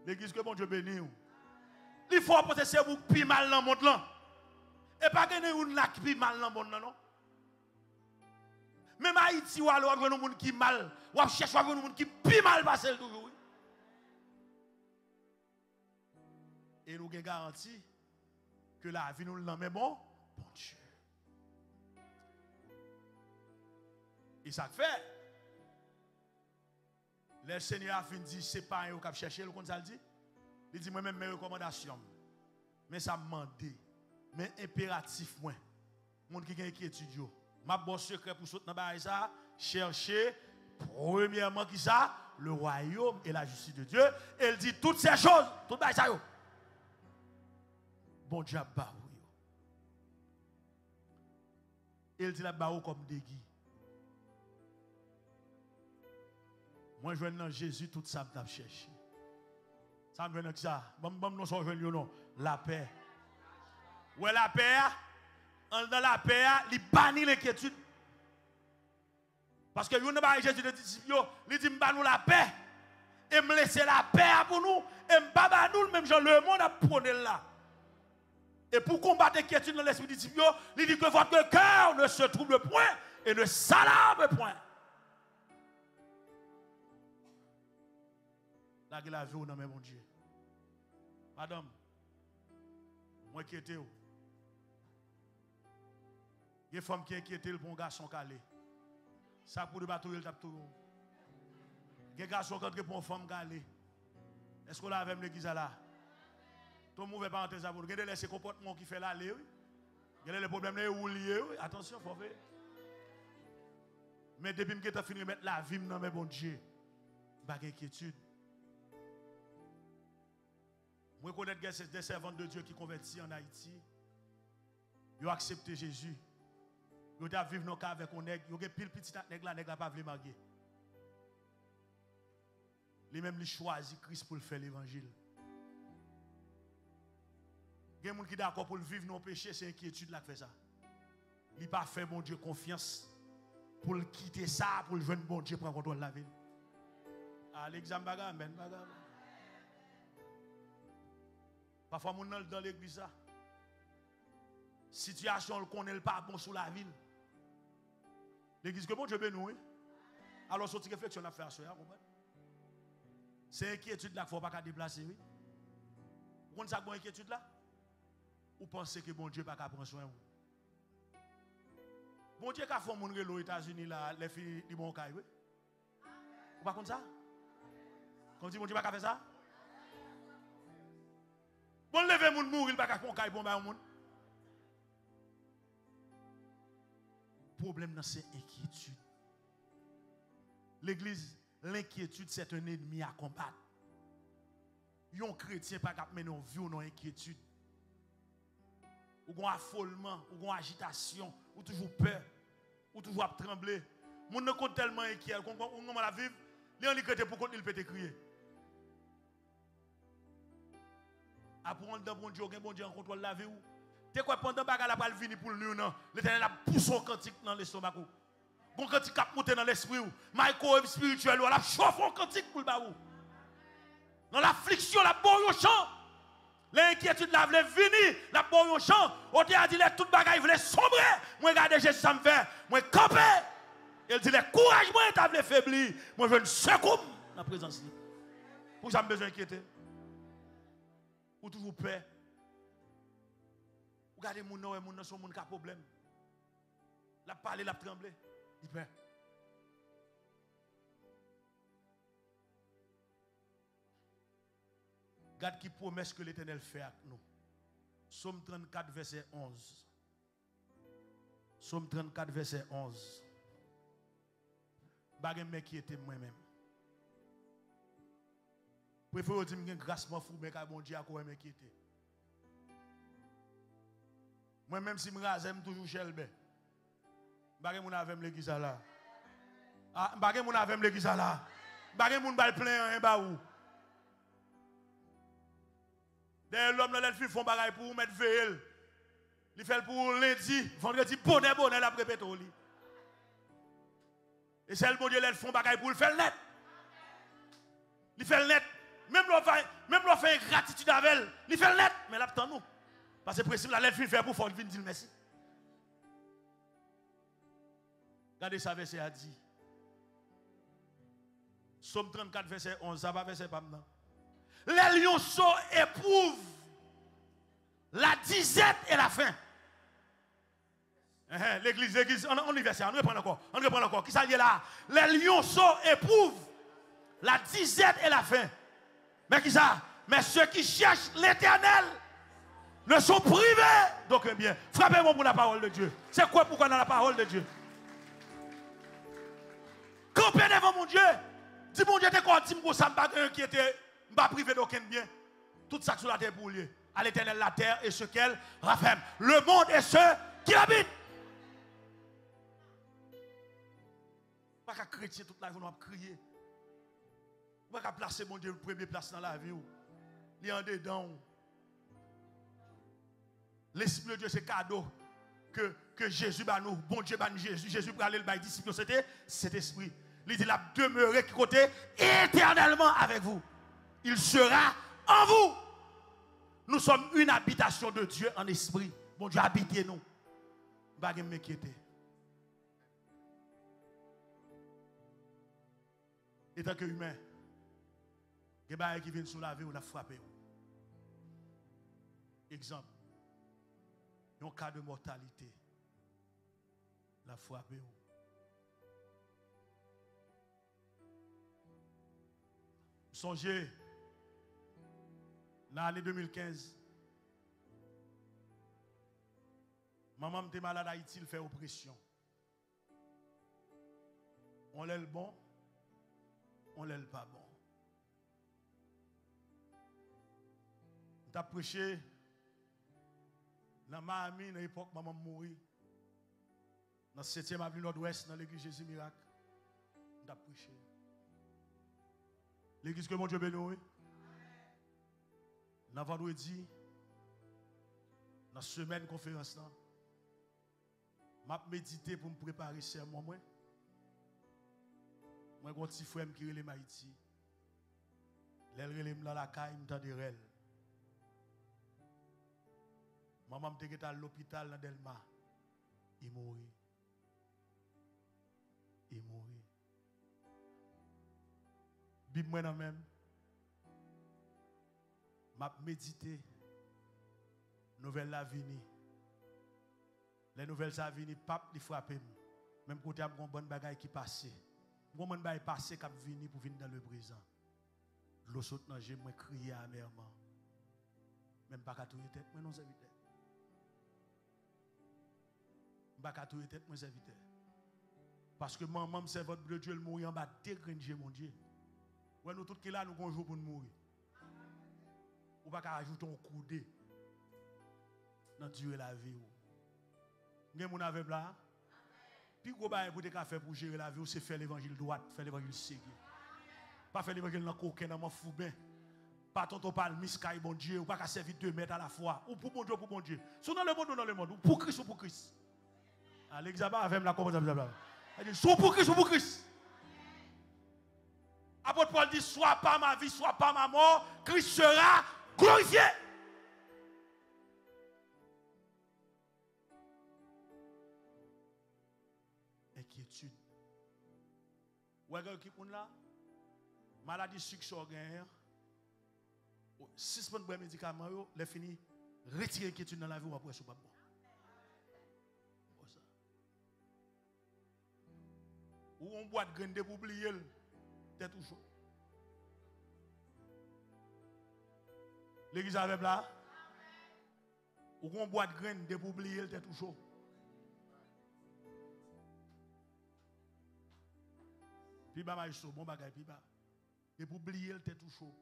L'église que mon Dieu bénit. Il faut penser que c'est au plus mal dans le monde là. Et pas que nous avons plus mal dans le monde là, non? Même Haïti, ou alors, on a des gens qui mal. On cherche des gens qui plus mal passent toujours. Et nous avons garanti que la vie nous l'a, mais bon Dieu. Et ça fait. Le Seigneur a fini de dire, c'est pas un qui a cherché, comme ça le dit. Il dit, moi-même, mes recommandations. Mais ça m'a demandé. Mais impératif, moi. Mon qui a inquiétude. Ma bon secret pour soutenir ça, chercher, premièrement, qui ça? Le royaume et la justice de Dieu. Et il dit toutes ces choses, tout ça. Bon Dieu a barou. Il dit la barou comme des guides. Moi, je viens dans Jésus, tout ça me cherché. Ça me vient avec ça. Non, ça je non. La paix. Ouais, la paix, dans la paix, il bannit l'inquiétude. Parce que vous n'avez pas Jésus de dire, il dit, nous la paix. Et me laisser la paix pour nous. Et me nous, même Jean, le monde a prôné là. Et pour combattre l'inquiétude dans l'esprit de Dieu, il dit que votre cœur ne se trouble point et ne s'alarme point. Là, il a vu au nom de mon Dieu. Madame, moi qui étais où? Il y a des femmes qui inquiètent pour un garçon calé. Ça pour le bateau, il tape tout. Il y a des garçons qui pour une femme calée. Est-ce qu'on l'a avec l'église là? Tout le monde veut pas entrer ça pour nous. Regardez les comportements qui fait là. Regardez les problèmes là où liés. Attention, il faut faire. Mais depuis que tu as fini de mettre la vie dans mes bon Dieu, pas d'inquiétude. Moi, je connais des servants de Dieu qui convertis en Haïti. Ils ont accepté Jésus. Ils ont vécu dans le cas avec un nègre. Ils ont pile petit nègre là, nègre n'a pas voulu marier. Lui-même, choisi Christ pour faire l'évangile. Il y a des gens qui sont d'accord pour vivre dans le péché, c'est l'inquiétude là qui fait ça. Il n'a pas fait mon Dieu confiance pour quitter ça, pour le jeune bon Dieu prendre contrôle de la ville. Ah, l'examen bagarre, men bagarre. Parfois, on est dans l'église. Situation qu'on n'est pas bon sur la ville. L'église que bon Dieu bénit. Alors, sorti réflexion à faire ça. C'est inquiétude là qu'il ne faut pas déplacer. Vous comprenez ça, bonne inquiétude là? Ou pensez que bon Dieu n'a pas prendre soin de vous? Bon Dieu a fait mon aux États-Unis là, les filles du bon caille. Vous ne pas comme ça? Comme dit bon Dieu n'a pas fait ça? Bon, lever moun mourir, il ne peut pas faire bon caille moun. Le problème, c'est l'inquiétude. L'église, l'inquiétude, c'est un ennemi à combattre. Un chrétien pas capable de mener une vie ou une inquiétude. Ou un affolement, ou une agitation, ou toujours peur, ou toujours trembler. Mon ne compte tellement inquiet, on va vivre, les gens qui pour qu'on il peut te crier. Après on dans bon Dieu en contrôle la vie ou. T'es quoi pendant bagarre la pral venir pour nous non, l'Éternel a poussé son cantique dans l'estomac ou. Bon cantique a monté dans l'esprit ou, micro spirituel ou la chauffe un cantique pour le ba ou. Dans l'affliction, la bon yon chant. L'inquiétude la voulait venir, la bon yon chant. On te a dit les toute bagaille voulait sombrer. Moi regarde Jésus ça me fait. Moi camper. Il dit les courage moi t'a voulu faiblir. Moi je ne secoue dans la présence. Pour ça me besoin d'inquiéter. Ou toujours peur. Regardez mon nom et mon nom sont mon cas problème. La parler, la trembler. Il peur. Regarde qui promesse que l'Éternel fait avec nous. Psaume 34, verset 11. Psaume 34, verset 11. Bagay m'inquiéter moi-même. Préfère dire que grâce m'en fou, mais que bon Dieu a quoi m'inquiéter. Moi-même si je rase, toujours chelbe. Bagay moun avem l'église là. Ah, bagay moun avem l'église là. Bagay moun bal plein en ba ou. L'homme là il font bagay pour mettre veille. Il fait pour lundi, vendredi bonnet la répéter li. Et c'est le bon Dieu ils font bagay pour le faire net. Il fait net. Même l'on fait gratitude avec elle, il fait net, mais là attend nous. Parce que principe là il fait pour venir dire merci. Regardez ça verset a dit. Psaume 34 verset 11, ça va verset pas maintenant. Les lionceaux éprouvent la disette et la faim. L'église, on y va, on reprend encore. Qui ça dit là? Les lionceaux éprouvent la disette et la faim. Mais qui ça? Mais ceux qui cherchent l'Éternel ne sont privés d'aucun bien. Frappez-moi pour la parole de Dieu. C'est quoi pourquoi dans la parole de Dieu? Campez devant mon Dieu. Dis mon Dieu, t'es quoi? Dis-moi ça m'a qui était pas privé d'aucun bien. Tout ça sur la terre pour lui. À l'Éternel la terre et ce qu'elle rafferme. Le monde et ceux qui habitent. Pas qu'à chrétien toute la vie, on va crier. Pas qu'à placer mon Dieu le premier place dans la vie. Il y a en dedans. L'Esprit de Dieu, c'est cadeau que Jésus bat nous. Bon Dieu bat nous Jésus. Jésus pour aller le disciple, c'était cet esprit. Il dit, il a demeuré qui côté éternellement avec vous. Il sera en vous. Nous sommes une habitation de Dieu en esprit. Bon Dieu, habitez-nous. Pas de m'inquiéter. Et tant qu'humain, il y a des gens qui viennent sous la vie, on a frappé. Exemple. Un cas de mortalité. La frappé. Songez, dans l'année 2015, maman était malade à Haïti, il fait oppression. On l'a le bon, on l'a le pas bon. On a prêché dans Miami, dans l'époque où maman mourit, dans le 7e avenue Nord-Ouest, dans l'église Jésus Miracle. On a prêché. L'église que mon Dieu bénit. Dans vendredi, dans la semaine conférence, je médité pour me préparer serment. Moi, j'ai un petit frère qui est en Haïti. Il est dans la caille, il est dans maman était à l'hôpital dans Delma. Il mourit. Il mourit. Bible moi non même. M'a médité. Nouvelle la vini. Les nouvelles ça vini, pape li frappé. Même côté a une bonne bagaille qui passé. Bon bonne bagaille passé qui vini pour venir dans le présent. L'eau saute dans j'ai moi crier amèrement. Même pas qu'à tout tête, moi non serviteur. Pas qu'à tout tête, moi serviteur. Parce que maman me serve votre Dieu, le mourir en bas dégringe mon Dieu. Ouais, nous tous qui là, nous avons un jour pour nous mourir. Ou pas qu'à ajouter un coup de dans durer la vie. Vous avez mon avec là? Puis, vous avez faire pour gérer la vie, c'est faire l'évangile droit, faire l'évangile ségué. Pas faire l'évangile dans coquin, dans mon foubin. Pas tonton parle, miscaille, bon Dieu, ou pas qu'à servir 2 mètres à la fois. Ou pour bon Dieu, pour bon Dieu. Soit dans le monde ou dans le monde. Ou pour Christ ou pour Christ. L'examen avec la commande. Soit pour Christ ou pour Christ. Apôtre Paul dit, soit pas ma vie, soit pas ma mort, Christ sera glorifié. Inquiétude. Vous voyez qui est là? Maladie sucre gagne. 6 mois de médicaments, les fini, retirer l'inquiétude dans la vie ou après ce pas bon. Ou on boit de graines pour oublier, t'es tout chaud. L'église avec là? Ou on boit de graines pour oublier, t'es tout chaud. Puis bah, je bon bagay, puis bah. Et pour oublier, t'es tout chaud.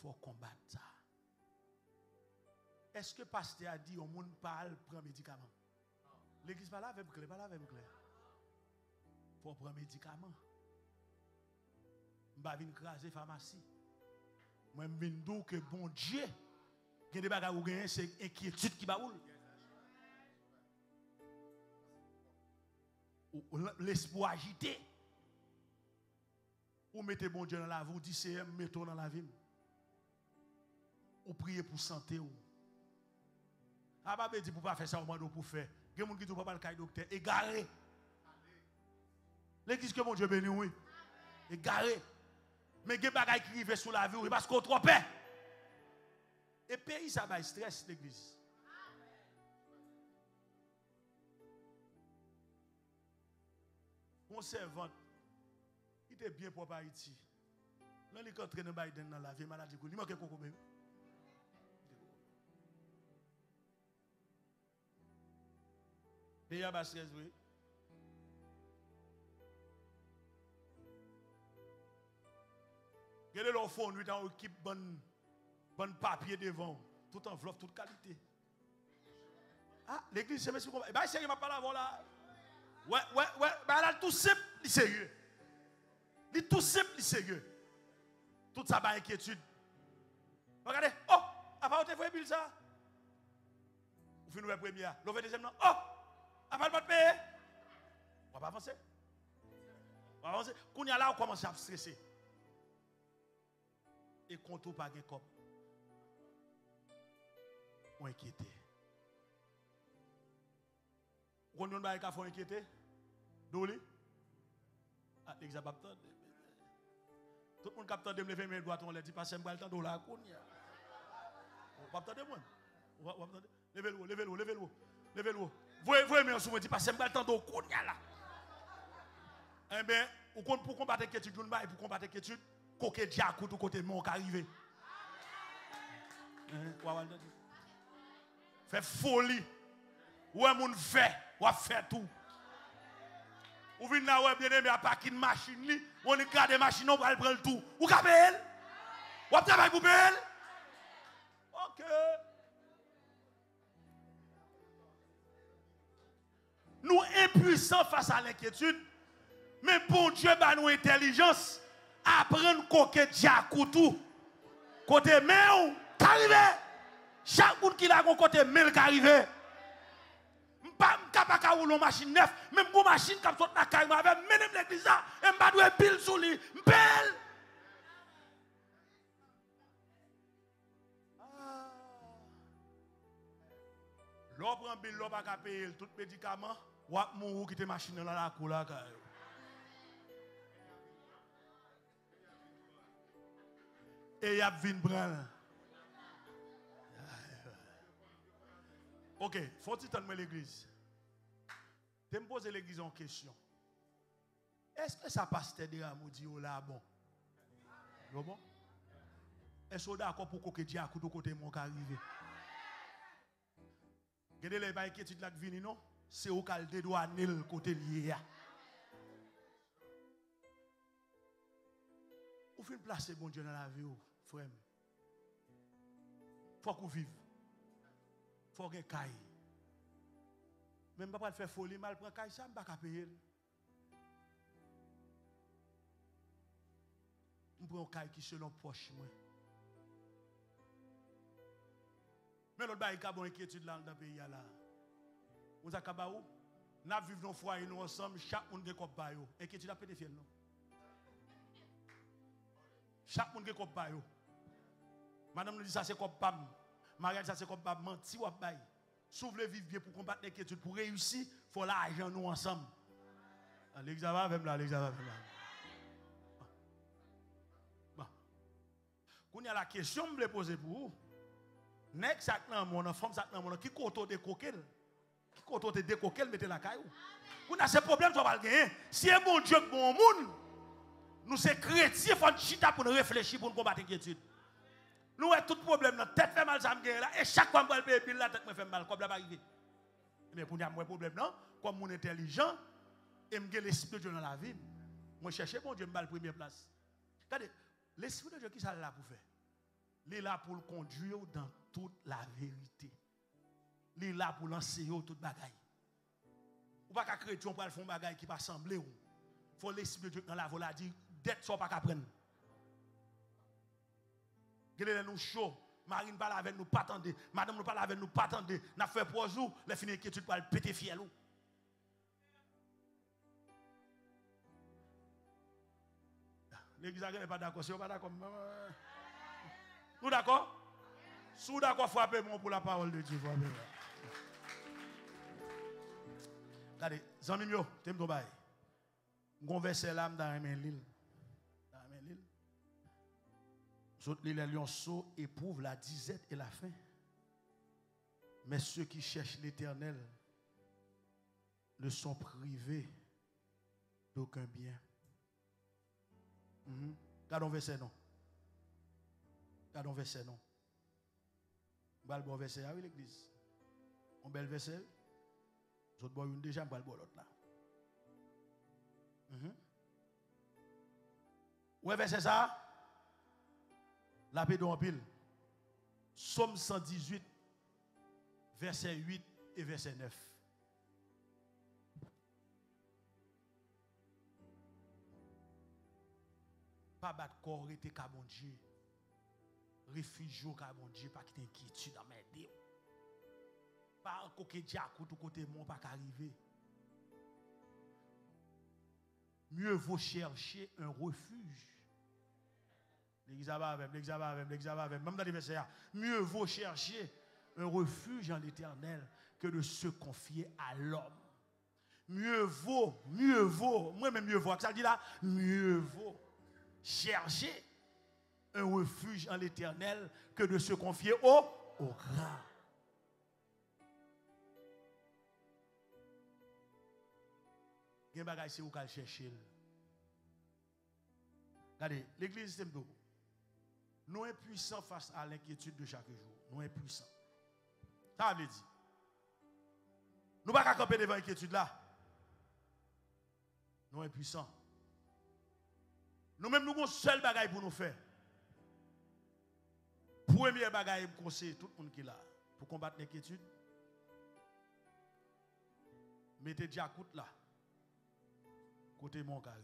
Faut combattre ça. Est-ce que le pasteur a dit au monde parle, prend médicament? L'église pas là avec clair, pas là avec clair. Faut prendre médicament. Je vais craser pharmacie. Moi je viens dire que bon Dieu, il y a des bagages où gagner c'est inquiétude qui va ou l'espoir agité. Ou mettez bon Dieu dans la vie, ou dites c'est mettez dans la vie. Ou priez pour santé ou. Ah bah dit pour pas faire ça au monde pour faire. Il y a des gens qui disent pas le cas docteur égaré. L'église que mon Dieu bénit oui. Égaré. Mais il y a des gens qui vivent sous la vie oui parce qu'on trompe. Et pays ça va stress l'église. Mon servant il était bien pour Haïti. Là il est entré dans Biden dans la vie maladie il manque coco même. Pays à bas stress oui. Regardez leur fond, nous dans équipe bon papier devant, tout enveloppe, toute qualité. Ah, l'église c'est monsieur combat. Bah sérieux m'a pas là voilà. Ouais, bah là tout simple, c'est sérieux. Dit tout simple, c'est sérieux. Tout ça va inquiétude. Regardez, oh, après vous avez vu ça. Vous finissez la première, le deuxième non. Oh, après votre payer. On va avancer. On va avancer. Quand il y a là on commence à stresser. Et quand on pas de cop, on inquiété. Quand on va faire inquiété, d'où ah, l'examen. Tout le monde capte de me lever mes doigts, on les dit pas c'est le temps de la conia. On va attendre moi. On va attendre. Levez-le. Voyez mes sous me dit pas c'est le temps de conia là. Eh bien, pour combattre l'inquiétude, pour combattre l'inquiétude, côté diacou tout côté mon arrivé. Fait folie. Ouais mon fait, ou fait tout. Ou vinn là ouais bien aimé à parking machine li, on y garde machine on va prendre tout. Ou ka payer? Ou travail pour payer? OK. Nous impuissants face à l'inquiétude, mais bon Dieu ba nous intelligence. Apprendre coquet diakou tout. Côté main qu'arrivé. Chaque monde qui l'a un côté main qu'arrivé. M'pa capable rouler machine neuf, même pour machine qui saute la caille avec même l'église là, et m'pa doit pile sous lui. M'pelle. L'on prend bill, l'on pas payer tout médicament, ou a mourir qui te machine dans la cour là. Et il y a vin prendre. OK, faut-il t'en l'église? Tu me poses l'église en question. Est-ce que ça pasteur de Ramou dit là bon? Bon? Est-ce que vous d'accord pour que Dieu a côté mon arrivé? Regardez les bails qui étudient la vie non? C'est au calde doit nel côté lié. Ou fin placer bon Dieu dans la vie, frère. Faut qu'on vive. Faut qu'on caille. Même pas faire folie, mal prend caille, ça, je ne peux pas payer. Je prends un caille qui selon poche. Mais l'autre bail, il y a une inquiétude dans le pays. Nous avons vivre dans le foyer, nous ensemble, chaque monde a un inquiétude à péter, non? Chaque monde qui est comme pas yo. Madame nous dit ça c'est comme pas. Mariage ça c'est comme pas menti ou bail. S'ouvre le vivre bien pour combattre l'inquiétude, pour réussir, il faut l'argent nous ensemble. L'examen avec là, l'examen avec là. Bon. Quand il y a la question que je me poser pour vous, nek ça nan mon femme ça nan mon qui koto de coquel. Qui koto de coquel mettez la caillou. Quand a ce problème tu vas pas gagner. Si un bon Dieu bon monde, nous c'est chrétiens faut chita pour nous réfléchir pour nous combattre l'inquiétude. Nous avons tout problème dans tête fait mal ça me gagne là et chaque fois que je paye bill la tête me fait mal comme là pas arrivé. Mais pour nous un problème non, comme mon intelligent et me l'esprit de Dieu dans la vie. Moi chercher bon Dieu me la première place. Regardez, l'esprit de Dieu qui ça là pour faire? Il est là pour le conduire dans toute la vérité. Il est là pour l'enseigner toute bagaille. Ou pas qu'à chrétien pour faire bagaille qui va sembler ou. Faut l'esprit de Dieu dans la voie dire dette soit pas qu'à prendre. Gardez nous chaud. Marine parle avec nous pas attendre. Madame nous parle avec nous pas attendre. N'a fait pour jour, les fini inquiétude pour le péter fiel ou. L'église n'est pas d'accord, c'est pas d'accord. Nous d'accord? Si vous d'accord, frappez moi pour la parole de Dieu. Regardez, Zami Mio, t'aimes ton bail. Gon verset l'âme dans l'île. Dans l'île. Les lionceaux éprouvent la disette et la faim. Mais ceux qui cherchent l'Éternel ne sont privés d'aucun bien. Gardons verset non. Gardons verset non. Bal bon verset à l'église. Un bel verset. Vous autres une déjà bal bon l'autre là. Ouais verset ça. La paix en pile. Somme 118 verset 8 et verset 9. Pas battre corps et ka bon Dieu. Réfugié ka bon Dieu pas qui t'inquiétude dans mes dés. Pas un coquet diacoute ou côté mon pas arriver. Mieux vaut chercher un refuge. L'examen même dans les versets, mieux vaut chercher un refuge en l'Éternel que de se confier à l'homme. Mieux vaut, moi-même mieux vaut, ça dit là, mieux vaut chercher un refuge en l'Éternel que de se confier au grand. Il y a des bagages où vous chercher. Regardez, l'église c'est nous. Nous sommes puissants face à l'inquiétude de chaque jour. Nous sommes puissants. Ça veut dire. Nous ne pouvons pas camper devant l'inquiétude là. Nous sommes puissants. Nous-mêmes, nous avons un seul bagage pour nous faire. Premier bagage pour conseiller tout le monde qui est là. Pour combattre l'inquiétude. Mettez Diacoute là. Côté mon qui arrive.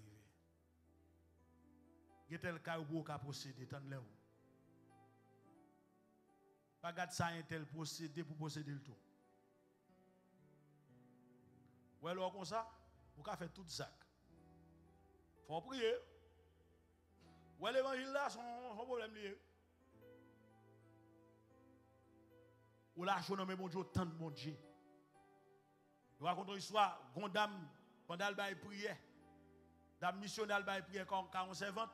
Il y a tel cas où vous procéder, tant là. Pas garder ça un tel procédé pour procéder le tout. Ou alors comme ça, vous pouvez faire tout ça. Il faut prier. Ou l'évangile là, son problème lié. Ou là, je nomme mon Dieu, tant de mon Dieu. Je raconte une histoire, une dame, pendant qu'elle priait, dame missionnaire, elle priait quand on servante.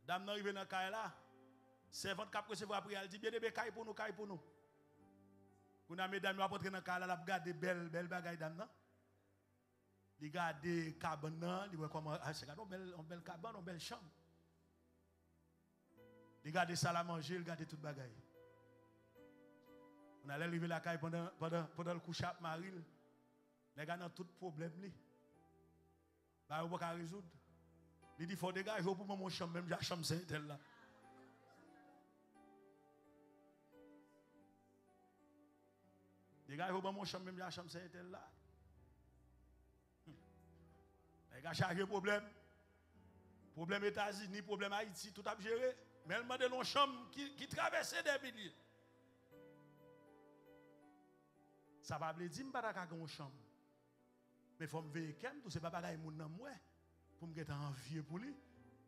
Dame n'a arrivé dans le cas là. Servante qui a recevoir la prière, elle dit bien des cailles pour nous, cailles pour nous. Quand a mesdames va rentrer dans le cas là, elle a regardé belle bagaille dame là. Il regarde cabane là, il voit comment c'est une belle cabane, une belle chambre. Il regarde ça à manger, il regarde toute bagaille. On allait arriver la caille pendant le coucher à Maril. Les gars ont tout problème li. Bah on pas résoudre. Il dit faut dégager pour mon chambre même la chambre c'est elle là. Dégager pour mon chambre même la chambre c'est elle là. Les gars chargé problème. Problème États-Unis, problème Haïti, tout a géré. Mais elle m'a donné une chambre qui traversait des milliers. Ça va me dire que je ne vais pas une chambre. Mais il faut me veiller quand même, tout ce n'est pas pareil pour moi. Pour me faire envier pour lui.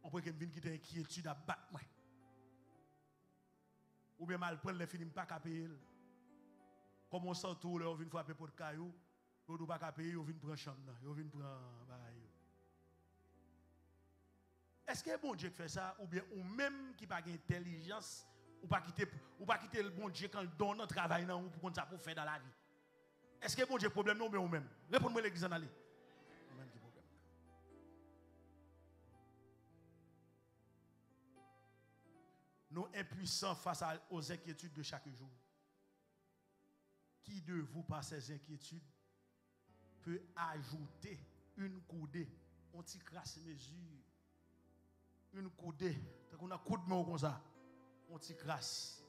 On peut que me quitter inquiétude à battre moi. Ou bien mal prendre les films pas qu'à payer. Comme on sent tout, on vient frapper pour le caillou, on ne pas payer, on vient prendre chambre, on vient prendre bagaille. Est-ce que bon Dieu fait ça ou bien ou même qui pas d'intelligence ou pas quitter le bon Dieu quand il donne un travail dans ou pour ça pour faire dans la vie? Est-ce que bon Dieu problème non ou même? Répondez-moi l'église en aller. Même qui problème. Nous impuissants face aux inquiétudes de chaque jour. Qui de vous, par ces inquiétudes, peut ajouter une coudée, on t'y crasse mesure, une coudée, tant qu'on a coup de main comme ça, on t'y crasse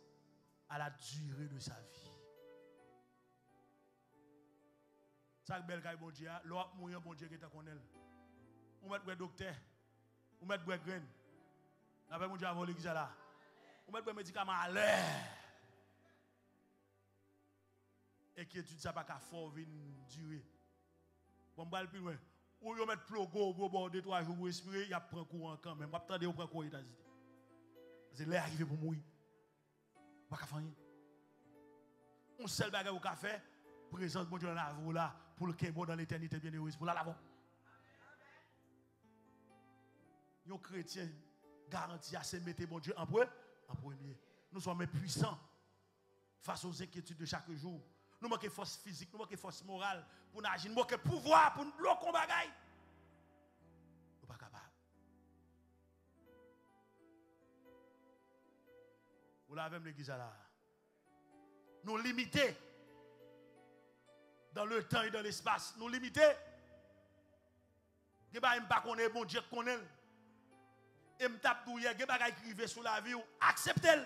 à la durée de sa vie. Ça belle caille bon Dieu, l'autre mourir bon Dieu qui t'a connaît. On met le docteur, on met le grain. Après mon Dieu avant l'église là. On met le médicament à l'air. Inquiétude ça pas qu'à fort venir durer. Bon balle plus loin. Ou yo mettre plogo au bord de 3 jours pour respirer, il y a prend courant quand même. Attendez on prend courant aux États-Unis. C'est l'air arrivé pour mourir. Pas qu'à faire rien. On seul bagage au café, présence bon Dieu dans la vie là pour le qu'il dans l'éternité bien heureuse pour la lavon. Yon chrétien garanti à se mettre bon Dieu en premier. Nous sommes puissants face aux inquiétudes de chaque jour. Nous manquons force physique, nous manquons force morale pour agir, nous manquons pouvoir pour nous bloquer les bagailles. Nous ne sommes pas capables. Vous l'avez l'église là. Nous limiter dans le temps et dans l'espace. Nous limiter. Je ne sais pas qu'on est bon Dieu qu'on est. Et je tape douille, je ne sais pas qui arrive sur la vie. Acceptez-le.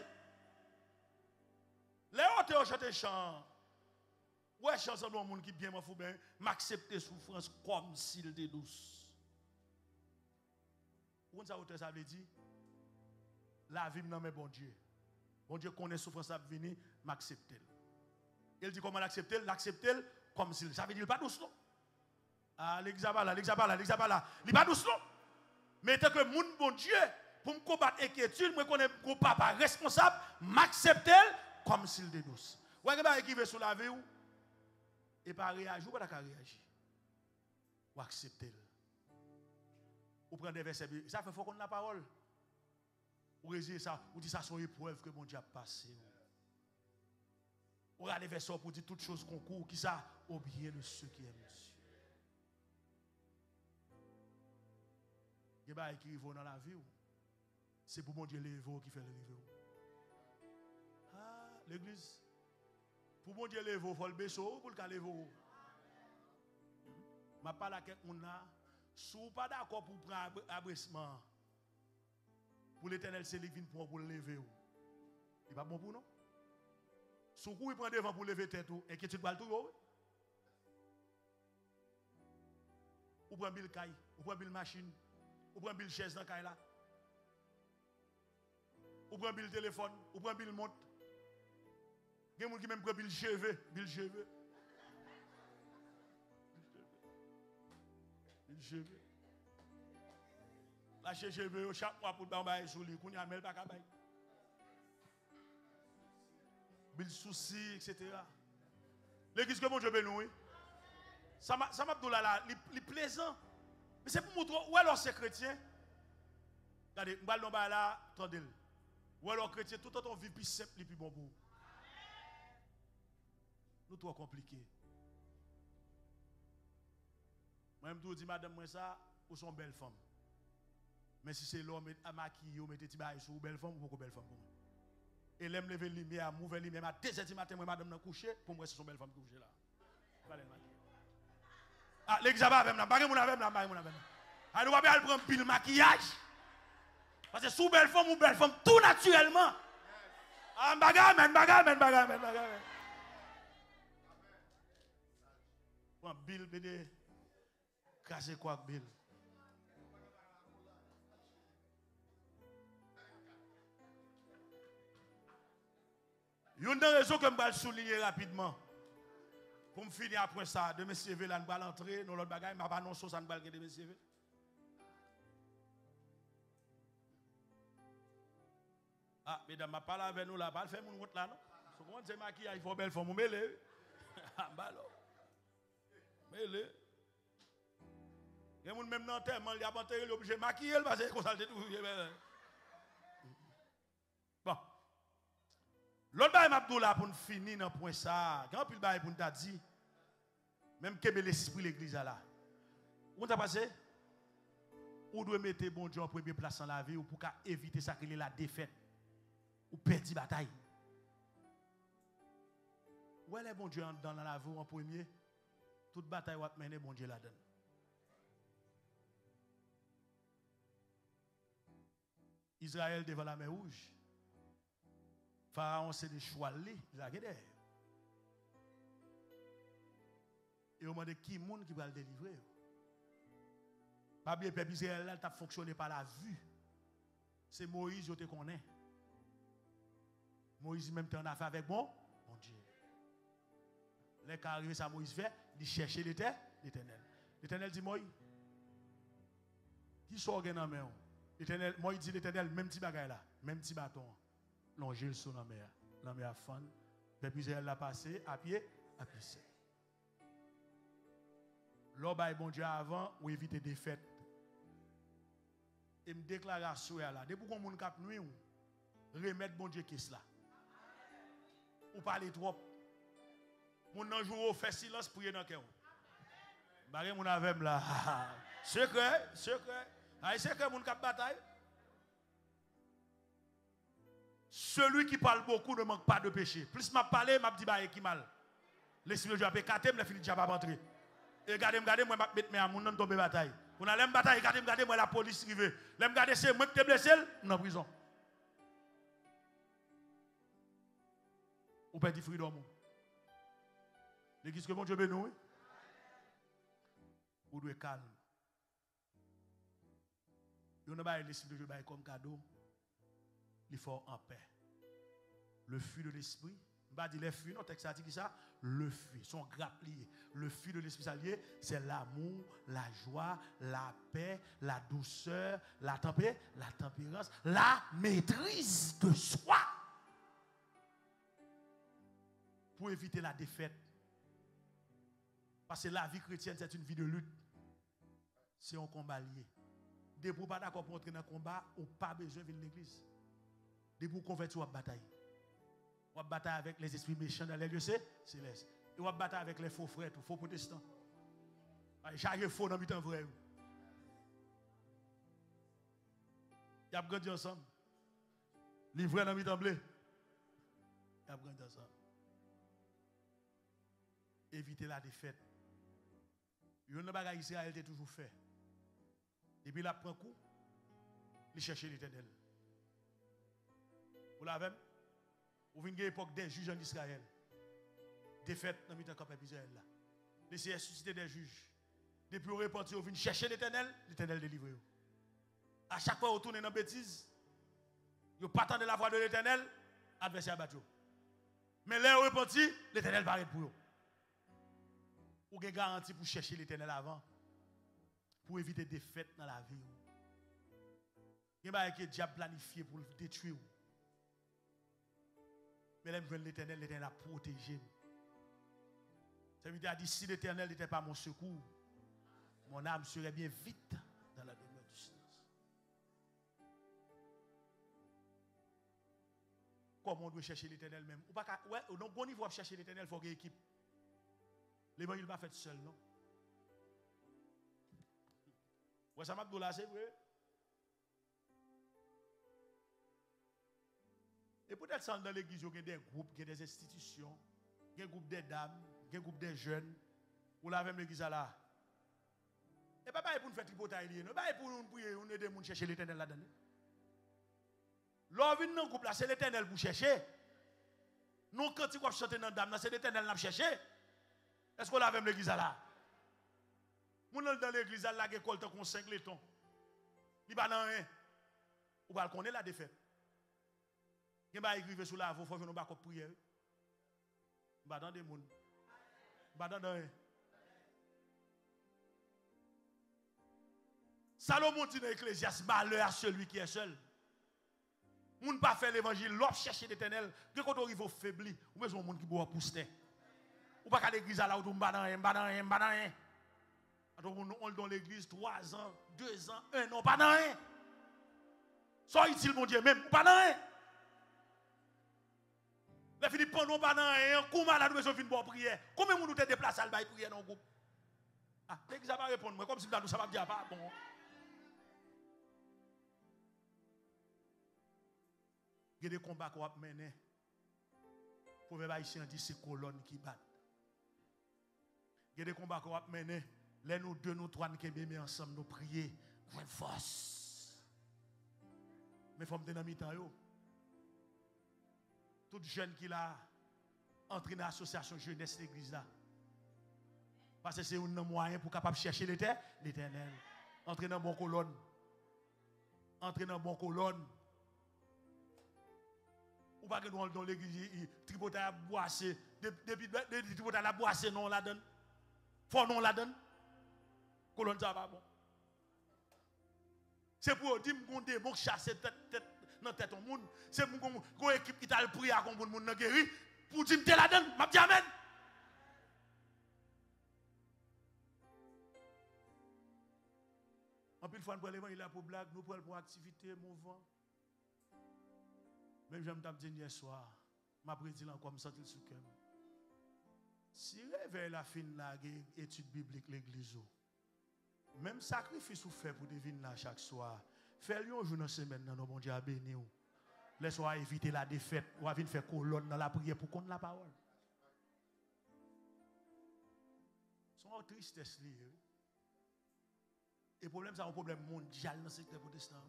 Les autres chantent chant. Ouais, chant ensemble un monde qui bien m'en fout bien, m'accepter souffrance comme s'il était douce. Où ça auteur ça veut dire la vie non mais bon Dieu. Bon Dieu connaît souffrance à venir, m'accepter. Il dit comment l'accepter? L'accepter comme s'il. Ça veut dire pas douce non. Ah l'exabala. Il pas douce non. Mais tant que mon bon Dieu pour me combattre inquiétude, moi connais mon papa responsable, m'accepter comme s'il était douce. Ouais, qui veut sur la vie et pas réagir ou pas réagir. Ou accepter. Ou prendre des versets. Ça fait faut qu'on ait la parole. Ou résister ça, ou dire ça sont épreuves que mon Dieu a passé. Ou regarder des versets pour dire toutes choses concours qui ça au bien de ceux qui aiment Dieu. Il y a des qui vont dans la vie. C'est pour mon Dieu lever qui fait le lever. Ah, l'église. Pour mon Dieu lever, il faut le baisser pour le lever. Je parle à quelqu'un si vous n'êtes pas d'accord pour prendre abrissement, pour l'éternel, c'est lui qui vient pour le lever. Il n'est pas bon pour nous. Si vous prenez devant pour lever tête, inquiétude pas le tout. Ou prend le caille, ou prend le machine, ou prend le chaise dans le caille là. Ou prend le téléphone, ou prend le montre. Il y a des gens qui même prennent le cheveu, le cheveu. Le cheveu. La cheveu, chaque mois pour le sur lui, qu'on y a même pas qu'à bailler. Le souci, etc. L'église que mon Dieu bénit, ça m'a dit là, il est plaisant. Mais c'est pour montrer, où alors c'est chrétien? Regardez, je vais là, attendez. Ou alors chrétien, tout autant vivre plus simple et plus bon pour vous. Nous trop compliqués. Moi-même, je dis, madame, moi ça, ou sont belles femmes. Mais si c'est l'homme à maquiller, ou mettez des sur belle femme, ou belle femme pour moi. Et l'aime lever le lumière, mouver le lumière, à 2h du matin, moi, madame, n'a couché, pour moi, c'est son belle femme qui couche là. Ah, l'examen avec moi, pas mon avec moi, pas mon avec moi. Alors, on va bien prendre pile maquillage. Parce que sous belle femme, tout naturellement. Ah, bagarre. Prends Bill, BD. Casser quoi, Bill? Il y a une raison que je vais souligner rapidement. Pour me finir après ça, de mes CV, là, je vais l'entrer, dans l'autre bagaille, je ne vais pas annoncer ça, je vais de mes CV. Ah, mesdames, je parle avec nous là, pas le faire mon route là, non? Ce qu'on c'est maquillage, il faut belle forme, mêlé. Ah, bah alors. Mêlé. Il y a même dans le terme, il y a pas de obligé de maquiller, parce que ça tout. Bon. L'autre bail m'a dit là pour finir dans point ça. Quand puis le bail pour nous dit même que l'esprit l'église là. Où t'a passé? Ou doit mettre bon Dieu en première place dans la vie ou pour éviter ça qu'il est la défaite ou perdre la bataille. Où est le bon Dieu dans la vie en premier? Toute bataille va mener bon Dieu là-dedans. Israël devant la mer rouge. Pharaon c'est des choix là derrière. Et on demande qui monde qui va le délivrer. Pas bien peuple Israël là t'a fonctionné par la vue. C'est Moïse qui te connaît. Moïse même t'en a fait avec bon Dieu. Les cas arrivé ça Moïse fait, il chercher l'Éternel. L'Éternel dit Moïse qui sort dans main. L'Éternel Moïse dit l'Éternel même petit bagaille là, même petit bâton. Longer le son dans mer. La mer a fan. Peuple Israël l'a passé à pied sec. L'homme bon Dieu avant ou éviter des fêtes. Et me déclaration là, depuis qu'on moun k'ap nuit remettre bon Dieu qu'est-ce là. Ou parler trop. Moun nan jour fait silence prier dans cœur. Baré moun avec là. Secret. Ay secret moun k'ap bataille. Celui qui parle beaucoup ne manque pas de péché. Plus m'a parlé, m'a dit bah qui mal. L'esprit de Dieu a pécaté, me fini déjà pas rentrer. Et regardez moi m'a mettre mes à moun nan tomber bataille. On a l'aime bataille, regardez moi la police arrive. L'aime garder c'est moi qui t'ai blessé en prison. Ou perdre freedom. L'église que mon Dieu bénit. Ou doit calme. Yo n'a pas l'esprit de Dieu comme cadeau. Il faut en paix. Le fruit de l'esprit, pas dire les fruits, non, texte a dit ça, le fruit, son grappelier. Le fruit de l'esprit salier, c'est l'amour, la joie, la paix, la douceur, la tempérance, la maîtrise de soi. Pour éviter la défaite. Parce que la vie chrétienne, c'est une vie de lutte. C'est un combat lié. Dès que vous n'êtes pas d'accord pour entrer dans le combat, vous n'avez pas besoin de venir à l'église. Dès que vous convertissez, vous bataille. Vous bataille avec les esprits méchants dans les lieux célestes. Et vous bataille avec les faux frères, faux protestants. Chaque faux dans le temps vrai. Ils ont grandi ensemble. Les vrais dans le temps bleu. Ils ont grandi ensemble. Éviter la défaite. Il y a un bagage Israël a toujours fait. Et puis il a pris un coup, il cherche l'Éternel. Vous l'avez? Vous venez de l'époque des juges en Israël. Défaite dans le camp d'Israël. Laissez susciter des juges. Depuis vous repentir, vous venez chercher l'Éternel délivre. À chaque fois que vous tournez dans la bêtise, vous pas attendre la voix de l'Éternel, adversaire battu. Mais là, vous repentir, l'Éternel va arrêter pour vous. Vous avez garantie pour chercher l'Éternel avant. Pour éviter des défaites dans la vie. Il y a des diable planifié pour le détruire. Mais là, l'Éternel a protégé. Ça veut dire, si l'Éternel n'était pas mon secours, mon âme serait bien vite dans la demeure du silence. Comment on doit chercher l'Éternel même? Ou non, bon niveau à chercher l'Éternel, il faut qu'il y ait une équipe. L'évangile n'est pas fait seul, non? Ouais, ça m'a dit là, c'est vrai. Et peut-être dans l'église, il y a des groupes, il y a des institutions, il y a des groupes des dames, il y a des groupes des jeunes. Ou là, même l'église là. Et pas pour nous faire tripotailler, pas pour nous prier, on aider les gens à chercher l'Éternel là-dedans. L'on vient dans le groupe là, c'est l'Éternel pour chercher. Nous, quand tu vas chanter dans la dame, c'est l'Éternel pour chercher. Est-ce qu'on a même l'église là? Nous dans l'église là, qui colle comme 5 letons. Il n'y a pas rien. Ou va connaître la défaite. Il va écrire sur la voie, il faut que nous ne prier. Il va dans des gens. Il va dans rien. Salomon dit dans l'Ecclésiaste, malheur à celui qui est seul. Moun pas faire l'évangile, l'op chercher l'éternel, que quand on arrive au faibli, ou besoin de monde qui boit pousser. Ou pas qu'à l'église là où on va dans rien. On dans l'église 3 ans, 2 ans, 1 an, pas dans rien. Soit utile mon Dieu même, pas dans rien. Les filles pendant pas dans rien, comment là nous besoin de faire prière. Combien nous te déplacer à la prière dans le groupe? Ah, l'église va répondre moi comme si nous ça va dire pas bon. Il y a des combats qu'on va mener. Pour les Haïtiens dit c'est colonne qui battent. Il y a des combats qu'on va mener. Les nous deux, nous trois, nous sommes ensemble, nous prier. Nous avons force. Mais il faut me donner un mi-temps. Tout jeune qui a entré dans l'association jeunesse l'église là. Parce que c'est un moyen pour capable chercher l'éternel. Entrer dans bon colonne. Entrer dans bon colonne. Ou pas que nous dans l'église, tripoter à boisser. Depuis tripoter à boisser, non la donne. Faut non la donne. Colonne ça va bon. C'est pour dire qu'on démon chasser tête dans tête au monde. C'est pour qu'on équipe qui t'a le prier à qu'on monde nan guéri pour dire te la donne. M'a dit amen. En plus fois nous prenons l'évangile pour blague, nous prenons pour activité, mouvement. Même j'aime t'appeler hier soir, m'a prédit encore me sentir sous cœur. Si réveille la fin la étude biblique l'église, même sacrifice ou fait pour deviner là chaque soir, fais-le un jour dans la semaine dans bon Dieu a béni ou. Laisse-moi éviter la défaite ou venir faire colonne dans la prière pour qu'on la parole. C'est une tristesse liée. Et le problème, c'est un problème mondial dans le secteur protestant.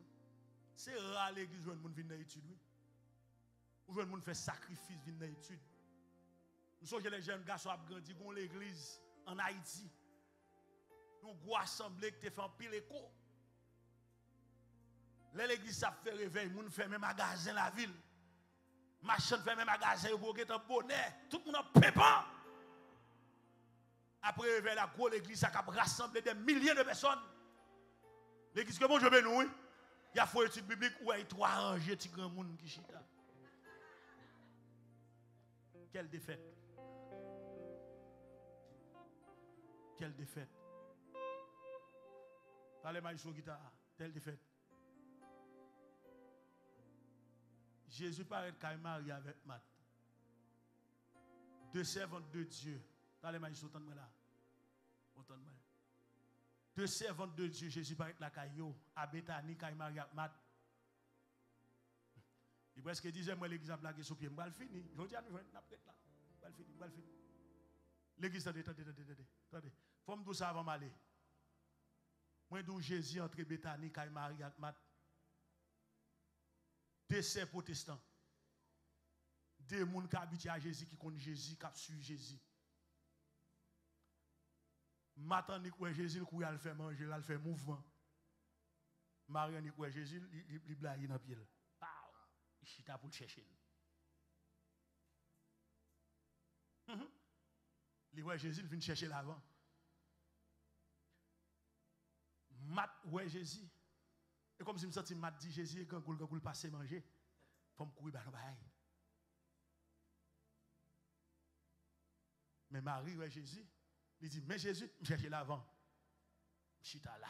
C'est rare l'église où les gens viennent dans l'étude. Où les gens font sacrifice, viennent dans l'étude. Nous sommes les jeunes garçons qui ont grandi dans l'église en Haïti. Nous avons assemblé qui fait un pile écho. L'église ça fait réveil, nous fait même magasin la ville. Machin fait même magasin pour get un bonnet, tout le monde en pépin. Après réveil la grosse l'église ça a rassemblé des milliers de personnes. L'église que bon je bénis oui. Il y a faut étude biblique où il trois arrangé petit grand monde qui chita. Quelle défaite. Quelle défaite. Parlez moi sur guitare, telle défaite. Jésus paraît qu'à Marie avec Marthe. Deux servantes de Dieu. Parlez moi sur moi là. Entendez-moi. Deux servantes de Dieu, Jésus paraît la caillou à Bethanie qu'à Marie avec Marthe. Il presque disait moi l'église a blagué sur pied, m'val fini. Je dis à nous n'a prête là. M'val fini. L'église attendez. Faut me dire ça avant m'aller. Moi d'où Jésus entre Bethanie qu'à Marie avec Marthe. Deux sœurs protestants. Deux gens qui habitent à Jésus, qui connaissent Jésus, qui suivent Jésus. Matin, Jésus, il a fait manger, il a fait mouvement. Marie, Jésus, il blague dans le pied. Il chita pour le chercher. Il voit Jésus, il vient chercher l'avant. Mat, ouais Jésus. Et comme si je me sentais mat, dit Jésus, quand il passe manger, il faut me courir dans le bail. Mais Marie, ouais Jésus, il dit, mais Jésus, je cherche l'avant. Je suis là.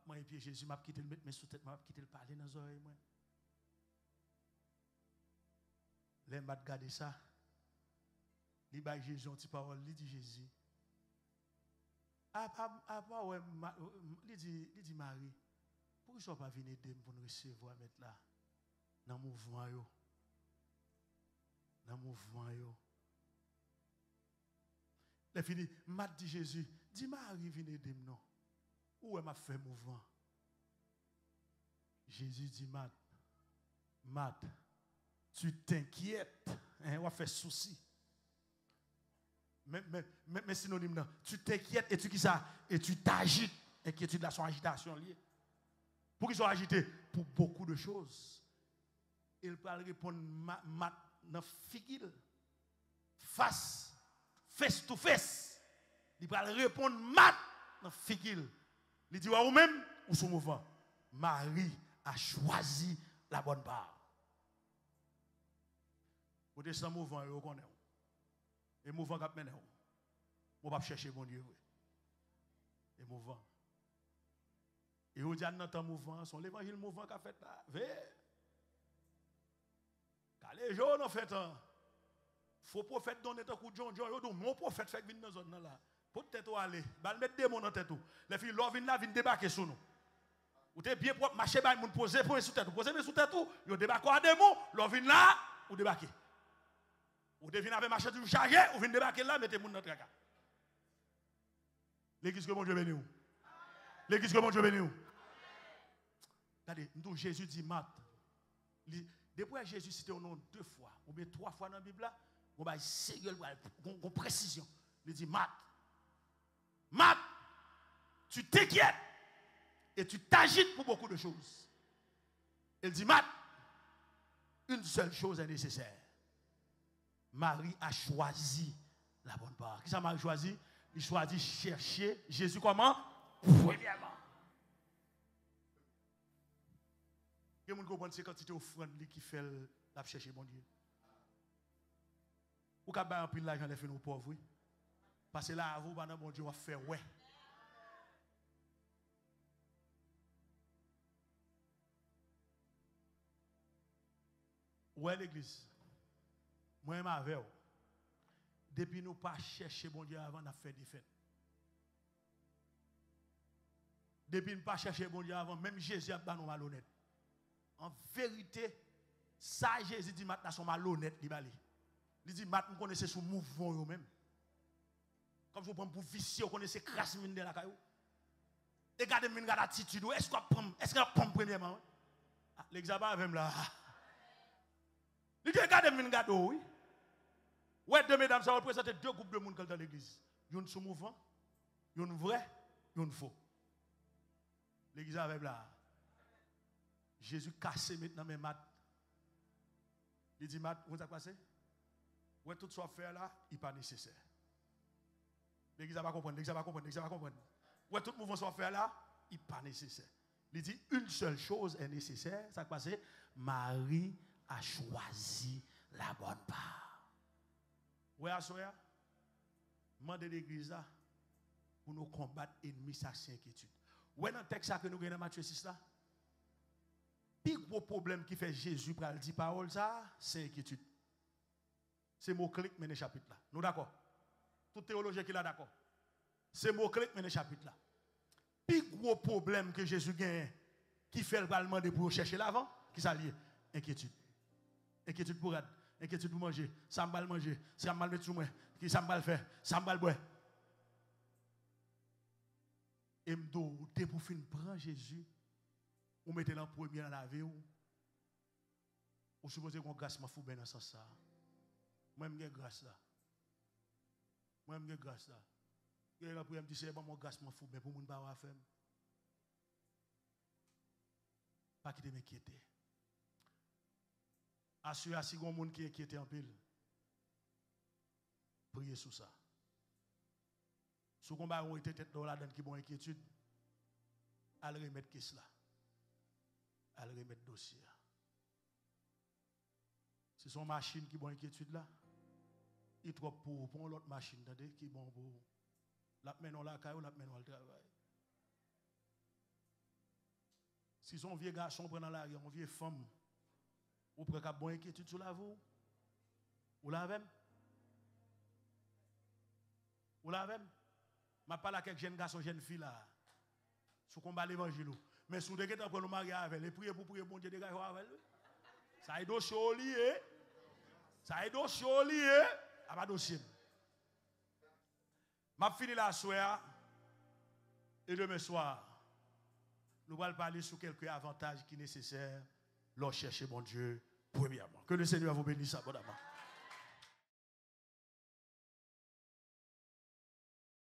Moi, et puis Jésus m'a quitté le mettre, mais sous tête, m'a quitté le parler dans les oreilles. Les m'a regardé ça. Il dit Jésus, une petite parole, il dit Jésus. Il dit Marie, pourquoi ne pas venir aider pour nous recevoir mettre là, dans le mouvement. Dans le mouvement. Il fini, m'a dit Jésus, dis Marie, viens aider non. Où est-ce m'a fait mouvement? Jésus dit Matt, tu t'inquiètes, hein, on va faire souci. Mais synonyme non, tu t'inquiètes et tu qui ça et tu t'agites. Inquiétude là son agitation liée. Pour qu'ils soient agités pour beaucoup de choses. Il peut répondre Matt dans figil face to face. Il peut répondre Matt dans figil. Il dit ou même ou son mouvement. Marie a choisi la bonne part. Vous êtes sans mouvement, vous connaissez. Et mouvement qui mène. Vous ne pas chercher mon Dieu. Et mouvement. Et vous dites dans temps mouvement, son l'évangile mouvement qu'a fait là. Car les gens ont fait un. Faut prophète donner un coup de John John. Donc mon prophète fait venir dans zone là. Peut-être aller. Bal mettre des mots dans tête tout. Les filles l'ont vinn là vinn débarquer sur nous. Ou t'es bien propre marcher ba moun poser point sous tête. Poser sous tête tout. Yo débarquer à des mots, l'ont vinn là ou débarquer. Ou devine avec marcher tout chargé, ou vinn débarquer là mettez moun dans tracas. L'église que mon Dieu béni ou. L'église que mon Dieu béni ou. Regardez, nous Jésus dit mat. Depuis Jésus cité au nom 2 fois, ou bien 3 fois dans la Bible là, on va sérieux, on précision. Il dit mat. Mat, tu t'inquiètes et tu t'agites pour beaucoup de choses. Il dit mat, une seule chose est nécessaire. Marie a choisi la bonne part. Qui ça Marie choisi? Il choisit chercher Jésus comment? Premièrement. Il y a des gens qui comprennent cette quantité d'offrande qui fait la chercher mon Dieu. Ou quand on pile l'argent les fait nous pauvres. Parce que là, vous, mon Dieu, va faire ouais. Ouais, l'église. Moi, je m'avais. Depuis nous pas chercher bon Dieu avant, on a fait des fêtes. Depuis nous pas chercher bon Dieu avant, même Jésus a pas nous malhonnête. En vérité, ça Jésus dit maintenant sont malhonnêtes. Il dit maintenant nous connaissons ce mouvement même. Comme je vous prends pour vicieux, vous connaissez crasse mine de la caillou. Et regardez mine d'attitude, est-ce qu'on prend premièrement? L'examen avec là. Il dit regardez mine gado oui. Ouais, deux mesdames, ça représente 2 groupes de monde dans l'église. Yon sous mouvement, yon vrai, yon faux. L'église avec là. Jésus casse maintenant mes maths. Il dit maths, vous avez passé? Ouais, tout ça faire là, il n'est pas nécessaire. L'église va comprendre, l'église va comprendre, l'église va comprendre. Ouais, tout mouvement soit fait là, il n'est pas nécessaire. Il dit une seule chose est nécessaire, ça passe. Marie a choisi la bonne part. Ouais, Assoya, demandez l'église là pour nous combattre l'ennemi, ça c'est inquiétude. Ouais, dans le texte que nous avons dans Matthieu 6 là, le plus gros problème qui fait Jésus pour dire parole ça, c'est inquiétude. C'est mot-clé qui mène le chapitre là. Nous d'accord? Tout théologien qui est là d'accord. C'est mot-clé qui mène le chapitre là. Le plus gros problème que Jésus gagne, qui fait le parlement de pour chercher l'avant, qui s'allie? Inquiétude. Inquiétude pour être. Inquiétude pour manger, ça m'a manger, ça m'a mettre sous moi, qui ça m'a faire, ça m'a boire. Et m'do dès pour fin prendre Jésus, ou mettez l'en premier dans la vie ou supposez qu'on grâce m'a fou ben dans sens ça. Moi m'ai grâce là. Moi m'ai grâce là. Et là pour me dire c'est bon mon grâce m'a fou ben pour moun pas wa faire. Pas quitter m'inquiéter. Assurez si vous avez des gens qui est inquiété en pile. Priez sur ça. Si vous avez été tête dans la donne qui ont inquiétude, allez remettre qu'est-ce là. Allez remettre dossier. Si son machine qui ont inquiétude là, il trop pour l'autre machine qui bon pour la menon la caille ou la menon le travail. Si son vieux garçon prend dans la rue, une vieille femme, ou prend une bonne inquiétude sur la vous? Ou la même? Ou la même? Je parle à quelques jeunes garçons, jeunes filles là. Sous combat l'évangile. Mais sous des gens pour nous marier avec, les prier pour prier, bon Dieu, dégage avec. Ça aide au cholier. Ça aide au cholier. À ma dossier. Je finis la soirée. Et demain soir, nous allons parler sur quelques avantages qui sont nécessaires. L'on chercher mon Dieu premièrement. Que le Seigneur vous bénisse abondamment.